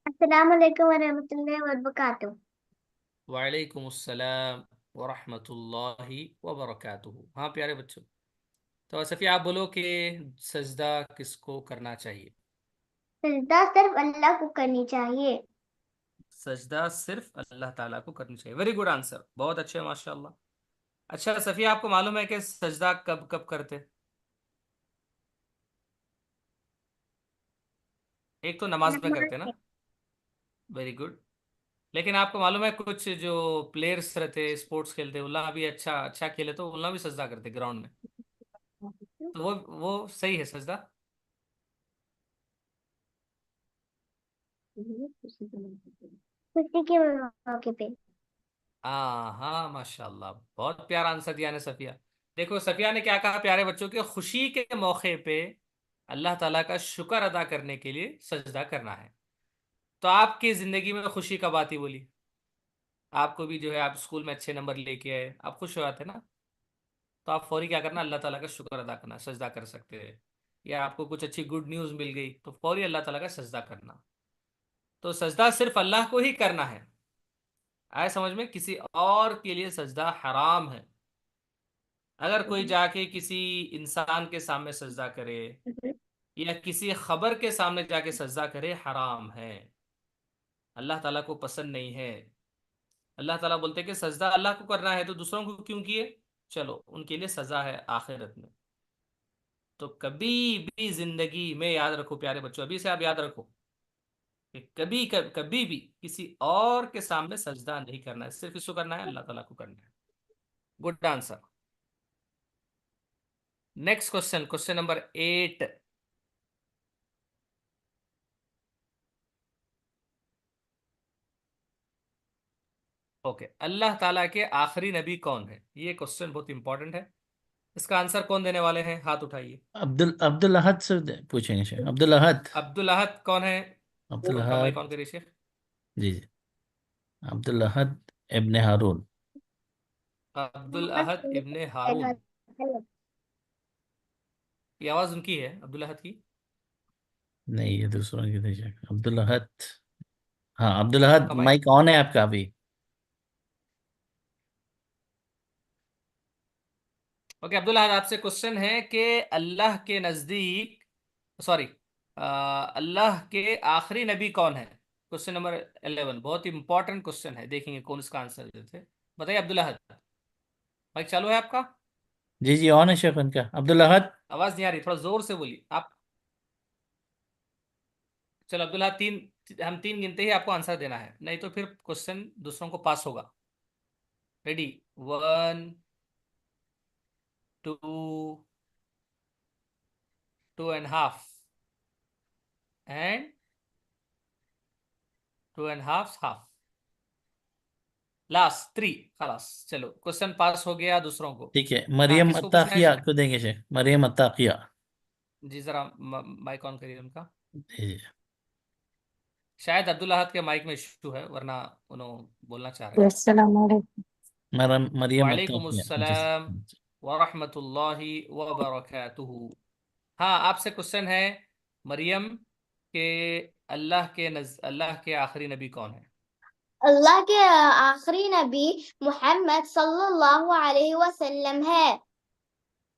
अस्सलाम वालेकुम व रहमतुल्लाहि व बरकातहू। वालेकुम अस्सलाम व रहमतुल्लाहि व बरकातुहू। हाँ प्यारे बच्चों, तो सफिया आप बोलो कि सजदा किसको करना चाहिए? सजदा सिर्फ अल्लाह को करनी चाहिए। सजदा सिर्फ अल्लाह ताला को करनी चाहिए। वेरी गुड आंसर, बहुत अच्छे, माशाल्लाह। अच्छा सफिया, आपको मालूम है कि सजदा कब कब करते? एक तो नमाज में करते ना, नमाज वेरी गुड। लेकिन आपको मालूम है कुछ जो प्लेयर्स रहते, स्पोर्ट्स खेलते, उल्ला भी अच्छा अच्छा खेले तो उल्ला भी सजदा करते ग्राउंड में, में। तो वो सही है सजदा। खुशी के मौके पे। हाँ हाँ माशाल्लाह, बहुत प्यारा आंसर दिया ने सफिया। देखो सफिया ने क्या कहा प्यारे बच्चों, के खुशी के मौके पे अल्लाह ताला का शुक्र अदा करने के लिए सजदा करना है। तो आपकी जिंदगी में खुशी कब आती बोली? आपको भी जो है, आप स्कूल में अच्छे नंबर लेके आए, आप खुश हो जाते ना, तो आप फौरी क्या करना, अल्लाह ताला का शुक्र अदा करना, सजदा कर सकते हैं। या आपको कुछ अच्छी गुड न्यूज़ मिल गई तो फौरी अल्लाह ताला का सजदा करना। तो सजदा सिर्फ अल्लाह को ही करना है, आए समझ में? किसी और के लिए सजदा हराम है। अगर कोई जाके किसी इंसान के सामने सजदा करे या किसी खबर के सामने जाके सजदा करे, हराम है, अल्लाह ताला को पसंद नहीं है। अल्लाह ताला बोलते हैं कि सजदा अल्लाह को करना है तो दूसरों को क्यों किए? चलो उनके लिए सजा है आखिरत में। तो कभी भी जिंदगी में याद रखो प्यारे बच्चों, अभी से आप याद रखो कि कभी भी किसी और के सामने सजदा नहीं करना है, सिर्फ इसको करना है, अल्लाह ताला को करना है। Good answer. Next question, question number 8। Okay, Allah ताला के आखिरी नबी कौन है? ये क्वेश्चन बहुत इंपॉर्टेंट है। इसका आंसर कौन देने वाले हैं? हाथ उठाइए। अब्दुल अहद से पूछेंगे शेख। अब्दुल अहद। अब्दुल अहद कौन है? अब्दुल उनका माइक अहद। ऑन करिए शेख। जी जी। अब्दुल अहद इब्ने हारून। अब्दुल अहद इब्ने हारून। ये आवाज उनकी है अब्दुल अहद की? नहीं, ये दूसरों की थी शेख। अब्दुल अहद। हाँ, अब्दुल अहद, आपका माइक। माइक ऑन है आपका अभी। ओके अब्दुल अहद, आपसे क्वेश्चन है कि अल्लाह के नजदीक, सॉरी, अल्लाह के आखिरी नबी कौन है? क्वेश्चन नंबर 11, बहुत इंपॉर्टेंट क्वेश्चन है, देखेंगे कौन इसका आंसर देते। बताइए अब्दुल अहद, माइक चालू है आपका? जी जी, ऑन है शेख उनका। अब्दुल अहद। आवाज नहीं आ रही, थोड़ा जोर से बोलिए आप। चलो अब्दुल अहद, हम तीन गिनते ही आपको आंसर देना है, नहीं तो फिर क्वेश्चन दूसरों को पास होगा। रेडी? 1, 2, 2.5 and 2.5 half, last 3। खलास, चलो क्वेश्चन पास हो गया दूसरों को। ठीक है, हाँ मरियम किसको पूछना है अत्ताकिया शेख? को देंगे शेख। मरियम अत्ताकिया। जी जरा माइक ऑन करिए उनका। जी जी। शायद अब्दुल अहद के माइक में इशू है, वरना उन्होंने बोलना चाह रहे हैं। अस्सलाम वालेकुम। मरियम वालेकुम अत्ताकिया जी। अस्सलाम व रहमतुल्लाहि व बरकातुहू। हाँ, आपसे क्वेश्चन है, मरियम के अल्लाह के आखिरी नबी कौन है? अल्लाह के आखिरी नबी मोहम्मद सल्लल्लाहु अलैहि वसल्लम है।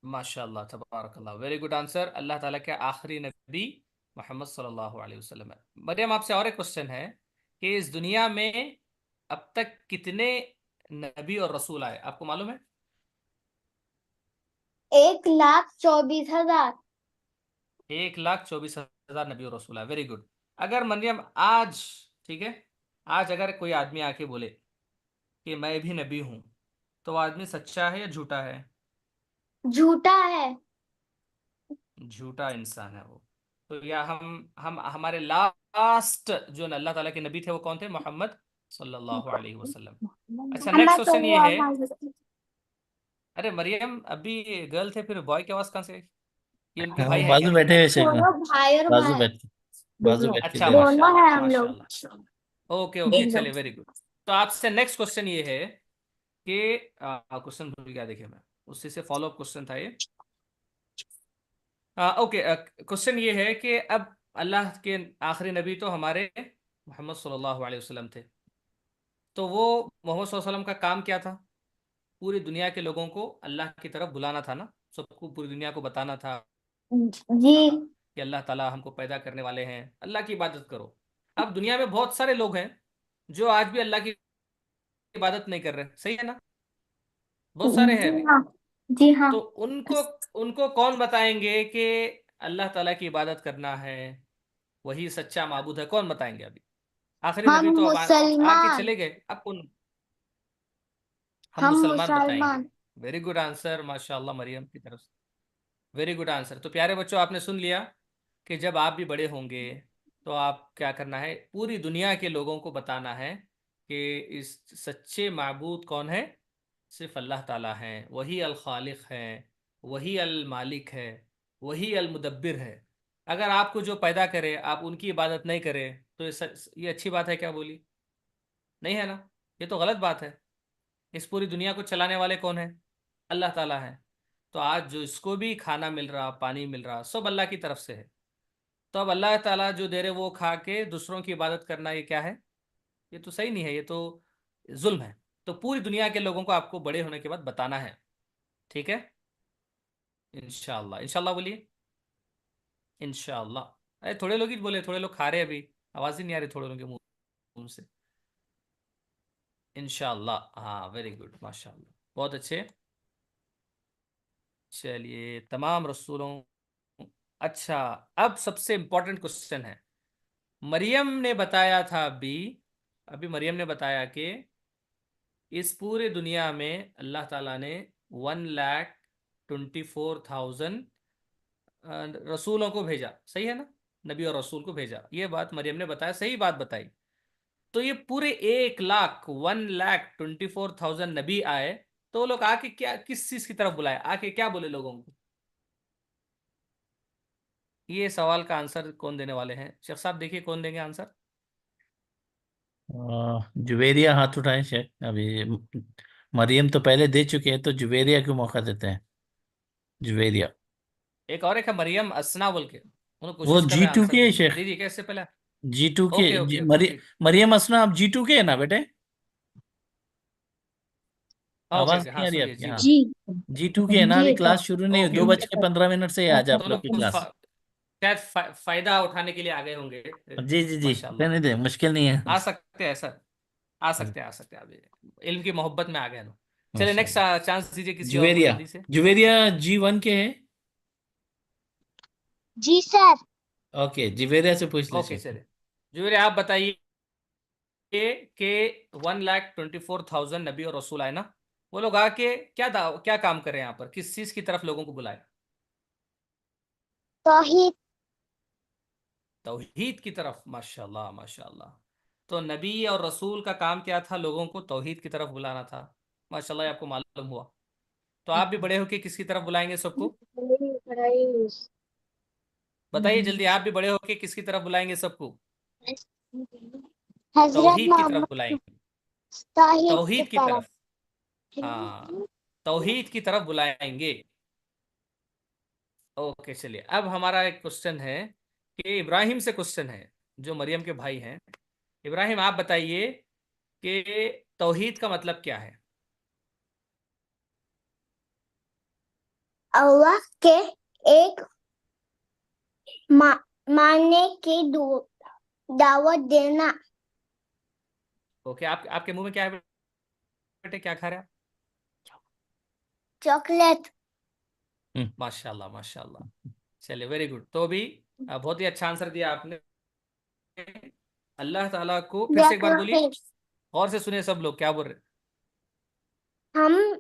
माशाल्लाह, तबारकल्लाह, वेरी गुड आंसर। अल्लाह ताला के आखिरी नबी मोहम्मद सल्लल्लाहु अलैहि वसल्लम है। मरियम, आपसे और एक क्वेश्चन है कि इस दुनिया में अब तक कितने नबी और रसूल आए, आपको मालूम है? 1,24,000। 1,24,000 नबी और रसूल आए, वेरी गुड। अगर मरियम आज, ठीक है, आज अगर कोई आदमी आके बोले कि मैं भी नबी हूं, तो वो आदमी सच्चा है या झूठा है? झूठा है। झूठा इंसान है वो। तो या हम हमारे लास्ट जो अल्लाह ताला के नबी थे वो कौन थे? मोहम्मद सल्लल्लाहु अलैहि वसल्लम। अच्छा, नेक्स्ट मोहम्मद क्वेश्चन ये है, सल्लल्लाहु अलैहि वसल्लम। अरे मरियम अभी गर्ल थे, फिर बॉय की आवाज कहां से आई? ये उनके हाँ, भाई वो है बाजू क्या? बैठे हुए शेख में, दोनों भाई और बाजू भाई। बैठ के, बाजू बैठ के अच्छा, देख। दोनों माशाल्लाह हैं हम लोग। माशाल्लाह। ओके ओके, चलिए, वेरी गुड। तो आपसे नेक्स्ट क्वेश्चन ये है कि क्वेश्चन भूल गया, देखिए मैं, उसी से फॉलो अप क्वेश्चन था ये। ओके, क्वेश्चन ये है कि अब अल्लाह के आखिरी नबी तो हमारे मोहम्मद सल्लल्लाहु अलैहि वसल्लम थे, तो वो मोहम्मद सल्लल्लाहु अलैहि वसल्लम का काम क्या था? पूरी दुनिया के लोगों को अल्लाह की तरफ बुलाना था ना, सबको पूरी दुनिया को बताना था जी। कि अल्लाह ताला हमको पैदा करने वाले हैं, अल्लाह की इबादत करो। अब दुनिया में बहुत सारे लोग हैं जो आज भी अल्लाह की इबादत नहीं कर रहे, सही है ना? बहुत सारे हैं जी अभी। हाँ। जी हाँ। तो उनको उनको कौन बताएंगे कि अल्लाह ताला की इबादत करना है, वही सच्चा माबूद है? कौन बताएंगे अभी? आखिरी हम नबी तो अब आके मुसलमान। चले गए, अब कौन? हम हम मुसलमान बताएंगे। मुसलमान। वेरी गुड आंसर, माशाल्लाह, मरियम की तरफ से वेरी गुड आंसर। तो प्यारे बच्चों, आपने सुन लिया कि जब आप भी बड़े होंगे तो आप क्या करना है, पूरी दुनिया के लोगों को बताना है कि इस सच्चे माबूद कौन है, सिर्फ अल्लाह ताला है, वही अल खालिक है, वही अल मालिक है, वही अल मुदब्बिर है। अगर आपको जो पैदा करे आप उनकी इबादत नहीं करें तो ये अच्छी बात है क्या? बोली नहीं है ना, ये तो गलत बात है। इस पूरी दुनिया को चलाने वाले कौन है? अल्लाह ताला है। तो आज जो इसको भी खाना मिल रहा, पानी मिल रहा, सब अल्लाह की तरफ से है। तो अब अल्लाह ताला जो दे रहे वो खा के दूसरों की इबादत करना, ये क्या है? ये तो सही नहीं है, ये तो जुल्म है। तो पूरी दुनिया के लोगों को आपको बड़े होने के बाद बताना है, ठीक है? इंशाल्लाह, इंशाल्लाह बोलिए, इंशाल्लाह। अरे थोड़े लोग ही बोले, थोड़े लोग खा रहे हैं अभी, आवाज़ ही नहीं आ रही थोड़े लोगों के मुंह से। इंशाल्लाह, हाँ, वेरी गुड, माशाल्लाह, बहुत अच्छे। चलिए, तमाम रसूलों, अच्छा, अब सबसे इंपॉर्टेंट क्वेश्चन है। मरियम ने बताया था अभी, मरियम ने बताया कि इस पूरे दुनिया में अल्लाह ताला ने 1,24,000 रसूलों को भेजा, सही है ना? नबी और रसूल को भेजा, ये बात मरियम ने बताया, सही बात बताई। तो ये पूरे 1,24,000 नबी आए, तो वो लोग आके क्या, किस चीज की तरफ बुलाए, आके क्या बोले लोगों को? ये सवाल का आंसर कौन देने वाले हैं? शेख साहब देखिए, कौन देंगे आंसर? जुवेरिया हाथ उठाए शेख अभी। मरियम तो पहले दे चुके हैं, तो जुवेरिया को मौका देते हैं। जुवेरिया। एक है मरियम असना बोल के, उन्होंने वो कोशिश कर रहे हैं G2 आंसर के है देने की, शेख। दीजिए कैसे पहले। G2 के ओके ओके ओके, ठीक। मरियम असना, आप G2 के है ना बेटे? ओके आवाज ओके, नहीं हाँ आ रही सुनिए, आपकी? जी हाँ, जी। G2 के है ना? जी अभी सर। क्लास शुरू नहीं हुई, ओके दो ओके। बज के 15 मिनट से आ जाए आप तो लोग लोग की कुछ क्लास। शायद फायदा उठाने के लिए आ गए होंगे। जी जी जी, माशाल्लाह, रहने दे, मुश्किल नहीं है। आ सकते हैं सर, आ सकते हैं, आ सकते हैं, अभी इल्म की मोहब्बत में आ गए ना। चलिए, नेक्स्ट माशाल्लाह। चांस दीजिए किसी और को जुवेरिया, जल्दी से। जुवेरिया G1 के है। जी सर। ओके, जुवेरिया से पूछ ले ओके, शेख। चलिए, जुबेर आप बताइए कि 1,24,000 नबी और रसूल आए ना, वो लोग आके क्या काम करें यहाँ पर, किस चीज की तरफ लोगों को बुलाए? तौहीद। तौहीद की तरफ, माशाल्लाह माशाल्लाह। तो नबी और रसूल का काम क्या था? लोगों को तौहीद की तरफ बुलाना था। माशाल्लाह, ये आपको मालूम हुआ। तो आप भी बड़े होके किसकी तरफ बुलाएंगे सबको? बताइए जल्दी, आप भी बड़े होके किसकी तरफ बुलाएंगे सबको? हजरत तौहीद की तरफ मोहम्मद बुलाएंगे, तौहीद की तौहीद की तरफ। तरफ। हाँ, तौहीद की तरफ बुलाएंगे। ओके चलिए, अब हमारा एक क्वेश्चन है कि इब्राहिम से क्वेश्चन है, जो मरियम के भाई हैं। इब्राहिम, आप बताइए कि तौहीद का मतलब क्या है। अल्लाह के एक मानने की दावत देना। ओके, आपके मुंह में क्या है बेटे, क्या खा रहे हैं आप? चॉकलेट। माशाल्लाह माशाल्लाह। चलिए, वेरी गुड। तो अभी बहुत ही अच्छा आंसर दिया आपने। अल्लाह ताला को फिर से एक बार बोलिए, गौर से सुनिए सब लोग क्या बोल रहे हैं। हम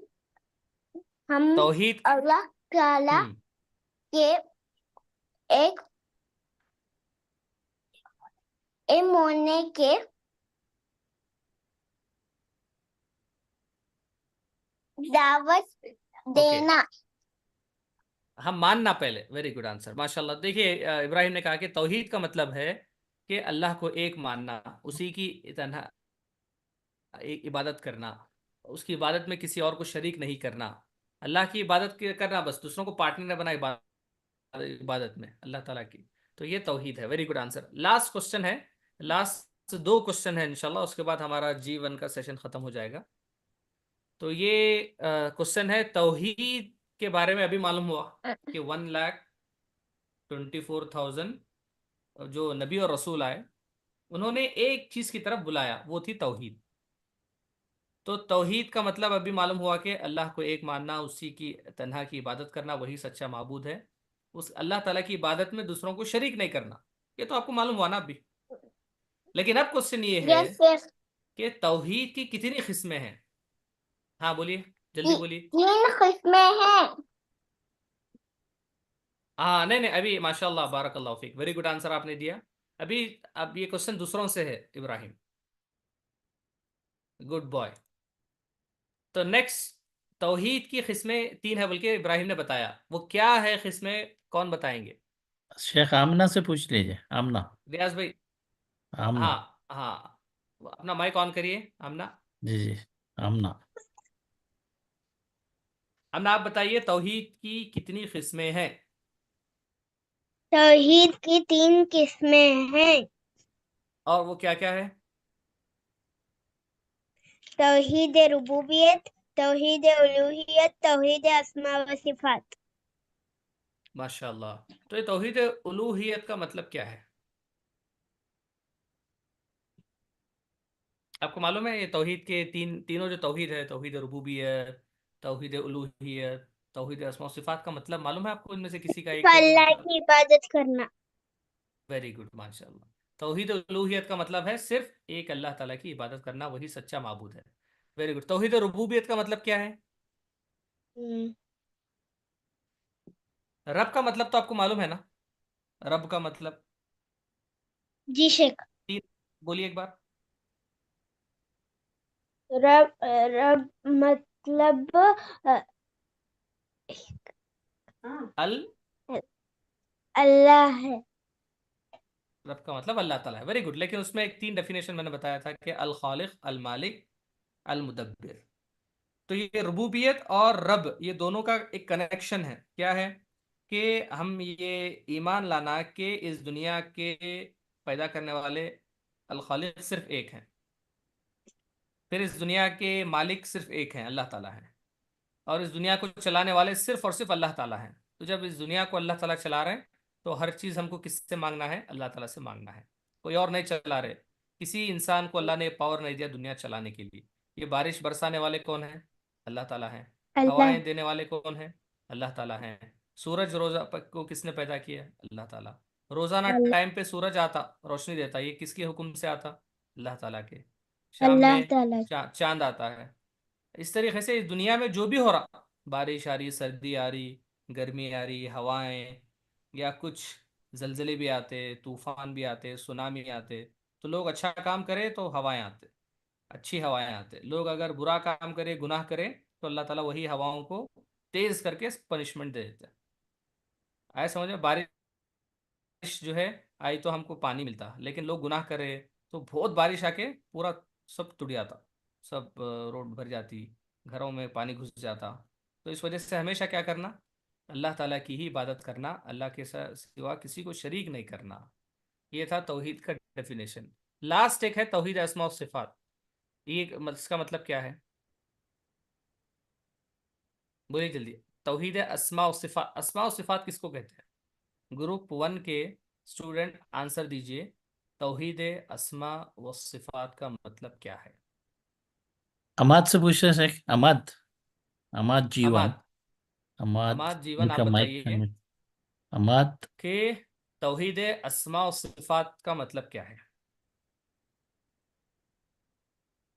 हम तौहीद। अल्लाह ताला हम्म के एक मानने के दावत ओके, देना। हम मानना पहले। वेरी गुड आंसर, माशाल्लाह। देखिए, इब्राहिम ने कहा कि तौहीद का मतलब है कि अल्लाह को एक मानना, उसी की तन्हा एक इबादत करना, उसकी इबादत में किसी और को शरीक नहीं करना, अल्लाह की इबादत करना, बस दूसरों को पार्टनर न बना इबादत में अल्लाह ताला की। तो ये तौहीद है। Very good answer. Last question है, लास्ट दो क्वेश्चन है इंशाल्लाह, उसके बाद हमारा G1 का सेशन खत्म हो जाएगा। तो ये क्वेश्चन है, तौहीद के बारे में अभी मालूम हुआ कि 1,24,000 जो नबी और रसूल आए, उन्होंने एक चीज की तरफ बुलाया, वो थी तौहीद। तो तौहीद का मतलब अभी मालूम हुआ कि अल्लाह को एक मानना, उसी की तन्हा की इबादत करना, वही सच्चा माबूद है। उस अल्लाह ताला की इबादत में दूसरों को शरीक नहीं करना। ये तो आपको मालूम हुआ ना अभी। लेकिन अब क्वेश्चन ये है यस यस। कि तौहीद की कितनी किस्में हैं। हाँ बोलिए, जल्दी बोलिए। 3 किस्में हैं। हाँ, नहीं नहीं, अभी माशाल्लाह बारकल्लाह फीक, वेरी गुड आंसर आपने दिया अभी। अब ये क्वेश्चन दूसरों से है इब्राहिम, गुड बॉय। तो नेक्स्ट, तौहीद की किस्में 3 है, बल्कि इब्राहिम ने बताया, वो क्या है किस्में, कौन बताएंगे। शेख आमना से पूछ लीजिए, आमना। रियाज भाई। आमना। हाँ हाँ, अपना माइक ऑन करिए आमना। जी जी। आमना। आमना, आप बताइए तौहीद की कितनी किस्में हैं। तौहीद की 3 किस्में हैं। और वो क्या क्या है। तौहीद रुबूबियत, तौहीद उलूहियत, तौहीद अस्मा व सिफात। माशाल्लाह। तो ये तौहीद उलूहियत का मतलब क्या है, आपको मालूम है। ये तौहीद के तीनों जो तौहीद है, तौहीद रुबूबियत, तौहीद उलूहियत, तौहीद अस्मा व सिफात का मतलब मालूम है आपको, इनमें से किसी का एक का जो अल्लाह मतलब। की इबादत करना। वेरी गुड माशाल्लाह। तौहीद उलूहियत का मतलब है सिर्फ एक अल्लाह ताला की इबादत करना, वही सच्चा माबूद है। Very good. तौहीद रुबूबियत का मतलब क्या है। रब का मतलब तो आपको मालूम है ना, रब का मतलब। जी शेख। तीन बोलिए एक बार। रब रब मतलब अल अल्लाह है। रब का मतलब अल्लाह ताला है। Very good. लेकिन उसमें एक 3 डेफिनेशन मैंने बताया था कि अल खालिक, अल मालिक, अल मुदब्बिर। तो ये रुबूबियत और रब, ये दोनों का एक कनेक्शन है। क्या है कि हम ये ईमान लाना कि इस दुनिया के पैदा करने वाले अल खालिक सिर्फ एक हैं, फिर इस दुनिया के मालिक सिर्फ एक हैं, अल्लाह ताला है, और इस दुनिया को चलाने वाले सिर्फ और सिर्फ अल्लाह ताला हैं। तो जब इस दुनिया को अल्लाह ताला चला रहे हैं, तो हर चीज़ हमको किससे मांगना है, अल्लाह ताला से मांगना है। कोई और नहीं चला रहे। किसी इंसान को अल्लाह ने पावर नहीं दिया दुनिया चलाने के लिए। ये बारिश बरसाने वाले कौन है, अल्लाह ताला है। अल्लाह। हवाएं देने वाले कौन है, अल्लाह ताला है। सूरज रोजा को किसने पैदा किया, अल्लाह ताला। रोजाना अल्लाह। टाइम पे सूरज आता, रोशनी देता, ये किसके हुक्म से आता, अल्लाह ताला के। शाम अल्लाह में ताला। चांद आता है। इस तरीके से इस दुनिया में जो भी हो रहा, बारिश आ रही, सर्दी आ रही, गर्मी आ रही, हवाएं, या कुछ जलजले भी आते, तूफान भी आते, सुनामी आते। तो लोग अच्छा काम करें तो हवाएं आते, अच्छी हवाएं आते। लोग अगर बुरा काम करे, गुनाह करे, तो अल्लाह ताला वही हवाओं को तेज करके पनिशमेंट दे देते हैं। आए समझ में। बारिश जो है आई तो हमको पानी मिलता, लेकिन लोग गुनाह करे तो बहुत बारिश आके पूरा सब टूट जाता, सब रोड भर जाती, घरों में पानी घुस जाता। तो इस वजह से हमेशा क्या करना, अल्लाह ताला की ही इबादत करना, अल्लाह के सिवा किसी को शरीक नहीं करना। ये था तौहीद का डेफिनेशन। लास्ट एक है तौहीद अस्मा और सिफात। ये इसका मतलब क्या है? बोलिए जल्दी। तौहीद अस्मा और सिफात, अस्मा और सिफात किसको कहते हैं? ग्रुप 1 के स्टूडेंट आंसर दीजिए। तौहीद अस्मा व सिफात का मतलब क्या है? अमाद से पूछ रहे शेख, अमाद, अमाद जीवन, अमाद, अमाद। अमाद जीवन, आप उनका माइक बताइए अमाद। कि तौहीद अस्मा और सिफात का मतलब क्या है?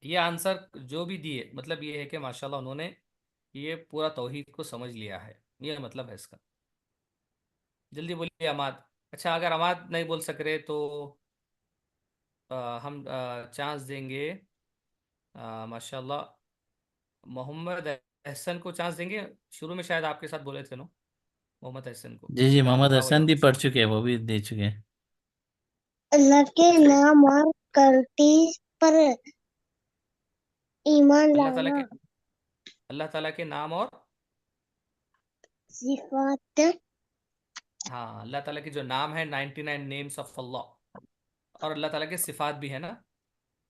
ये आंसर जो भी दिए, मतलब ये है कि माशाल्लाह उन्होंने ये पूरा तौहीद को समझ लिया है, ये मतलब है इसका। जल्दी बोलिए अमाद। अच्छा, अगर अमाद नहीं बोल सक रहे तो हम चांस देंगे माशाल्लाह मोहम्मद अहसन को चांस देंगे। शुरू में शायद आपके साथ बोले थे नो, मोहम्मद अहसन को जी जी, नाम मोहम्मद था वही हसन भी पढ़ पूछा। चुके हैं, वो भी दे चुके हैं। अल्लाह के अच्छा, नाम और करती पर ईमान अल्लाह ताला लाना। के, अल्लाह ताला के नाम और, सिफात। हाँ अल्लाह ताला के जो नाम है 99 नेम्स ऑफ अल्लाह, और अल्लाह ताला के सिफात भी है ना,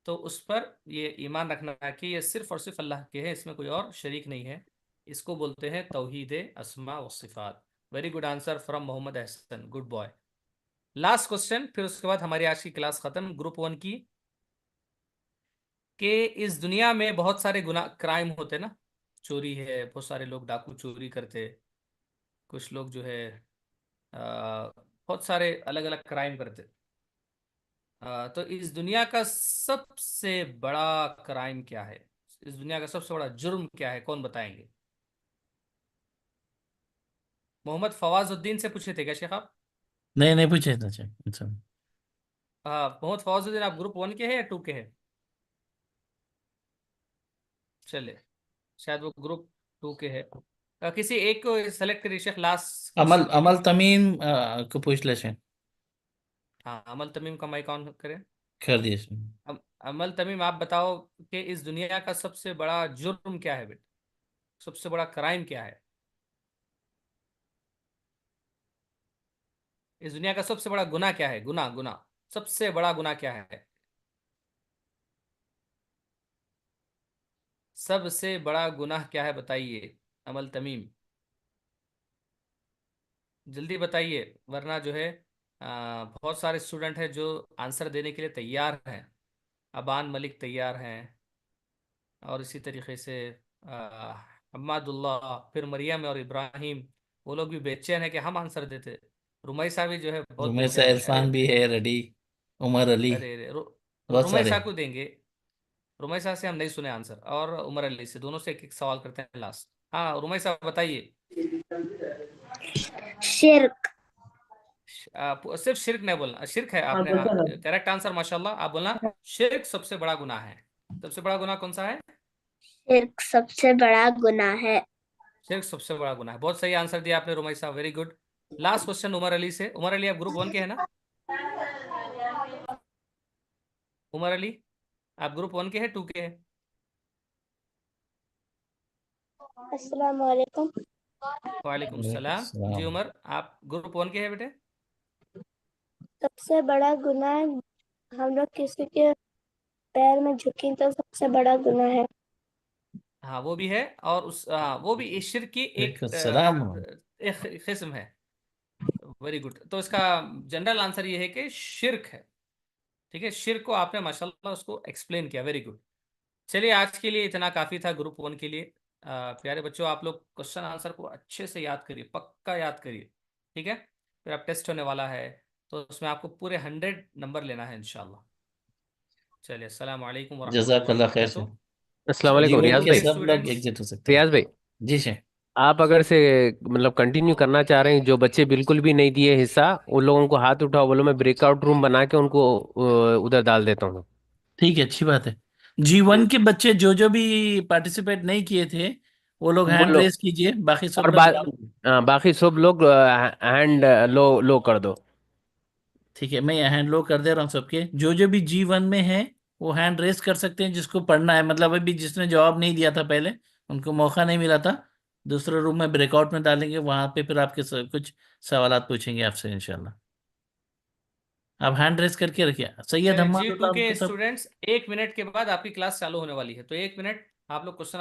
तो उस पर ये ईमान रखना है कि ये सिर्फ और सिर्फ अल्लाह के हैं, इसमें कोई और शरीक नहीं है। इसको बोलते हैं तौहीद अस्मा व सिफात। Very good answer from Mohammad Ahsan, good boy. Last question, फिर उसके बाद हमारी आज की क्लास खत्म, ग्रुप 1 की। कि इस दुनिया में बहुत सारे गुनाह क्राइम होते ना, चोरी है, बहुत सारे लोग डाकू चोरी करते, कुछ लोग जो है बहुत सारे अलग अलग क्राइम करते। तो इस दुनिया का सबसे बड़ा क्राइम क्या है? इस दुनिया का सबसे बड़ा जुर्म क्या है? कौन बताएंगे? मोहम्मद फवाजुद्दीन से पूछे थे क्या शेख आप? नहीं नहीं, पूछे तो शेख। अच्छा। मोहम्मद फवाजुद्दीन, आप ग्रुप 1 के हैं या 2 के हैं? चले, शायद वो ग्रुप 2 के हैं। किसी एक को सेलेक्ट करिए शेख लास्ट अमल क्वेश्चन के अमल लिए। तमीम को पूछ ले शेख। हाँ, अमल तमीम का माइक ऑन करें। कर दिए शेख। अमल तमीम, आप बताओ कि इस दुनिया का सबसे बड़ा जुर्म क्या है बेटा? सबसे बड़ा क्राइम क्या है? इस दुनिया का सबसे बड़ा गुनाह क्या है? गुनाह, गुनाह, सबसे बड़ा गुनाह क्या है? सबसे बड़ा गुनाह क्या है बताइए अमल तमीम, जल्दी बताइए, वरना जो है बहुत सारे स्टूडेंट हैं जो आंसर देने के लिए तैयार हैं। अबान मलिक तैयार हैं, और इसी तरीके से अहमदुल्लाह, फिर मरियम और इब्राहिम, वो लोग भी बेचैन है कि हम आंसर देते। रुमैसा भी जो है बहुत रुमैसा बेचैन है। अरे इरफान भी है रेडी, उमर अली, अरे अरे बहुत सारे रुमैसा हैं। को देंगे। रुमैसा से हम नहीं सुने आंसर, और उमर अली से, दोनों से एक एक सवाल करते हैं लास्ट। हाँ रुमैसा बताइए। शिरक। सिर्फ शिरक नहीं बोलना, शिरक है आपने, हाँ करेक्ट आंसर माशाल्लाह, आप बोलना शिरक सबसे बड़ा गुनाह है। सबसे बड़ा गुनाह कौन सा है? शिरक सबसे बड़ा गुनाह है। शिरक सबसे बड़ा गुनाह है, बहुत सही आंसर दिया आपने Rumaisa, very good. Last question Umar Ali से। उमर अली, आप ग्रुप 1 के हैं ना? उमर अली, आप ग्रुप 1 के हैं 2 के हैं? अस्सलाम वालेकुम। वालेकुम वालेकुम सलाम। जी सलाम। उमर, आप ग्रुप 1 के हैं बेटे? सबसे बड़ा गुनाह हम लोग किसी के पैर में झुकें तो सबसे बड़ा गुनाह है। हाँ वो भी है, और उस वो भी इस शिरक की वालेकुम सलाम। एक किस्म है। Very good. तो इसका जनरल आंसर ये है कि शिरक है। ठीक है, शिरक को आपने माशाल्लाह उसको एक्सप्लेन किया, वेरी गुड। चलिए, आज के लिए इतना काफ़ी था ग्रुप 1 के लिए। प्यारे बच्चों, आप लोग क्वेश्चन आंसर को अच्छे से याद करिए, पक्का याद करिए। ठीक है, फिर अब टेस्ट होने वाला है, तो उसमें आपको पूरे 100 नंबर लेना है इंशाल्लाह। चलिए, अस्सलाम वालेकुम वरहमतुल्लाहि जज़ाकल्लाह खैर से। वबरकातुह। अस्सलाम वालेकुम जीवन रियाज के भाई। ओके सब लोग स्टूडेंट्स। एग्जिट हो सकते हैं। रियाज भाई, जी शेख। आप अगर से मतलब कंटिन्यू करना चाह रहे हैं, जो बच्चे बिल्कुल भी नहीं दिए हिस्सा, उन लोगों को हाथ उठाओ, बोलो, मैं ब्रेकआउट रूम बना के उनको उधर डाल देता हूँ। ठीक है, अच्छी बात है। जीवन के बच्चे जो जो भी पार्टिसिपेट नहीं किए थे, वो लोग वो हैंड लोग, रेस कीजिए, बाकी सब और लोग जाओ। हाँ, बाकी सब लोग हैंड लो लो कर दो। ठीक है, मैं हैंड लो कर दे रहा हूँ सबके। जो जो भी G1 में है वो हैंड रेस कर सकते हैं, जिसको पढ़ना है, मतलब अभी जिसने जवाब नहीं दिया था पहले, उनको मौका नहीं मिला था, दूसरे रूम में ब्रेकआउट में डालेंगे, वहां पे फिर आपके कुछ सवालात पूछेंगे आपसे इंशाल्लाह। आप हैंड रेस करके रखिए। सैयद चलिए हम्माद G2 उल्लाह के कुतुब। स्टूडेंट्स, 1 मिनट के बाद आपकी क्लास चालू होने वाली है, तो 1 मिनट आप लोग क्वेश्चन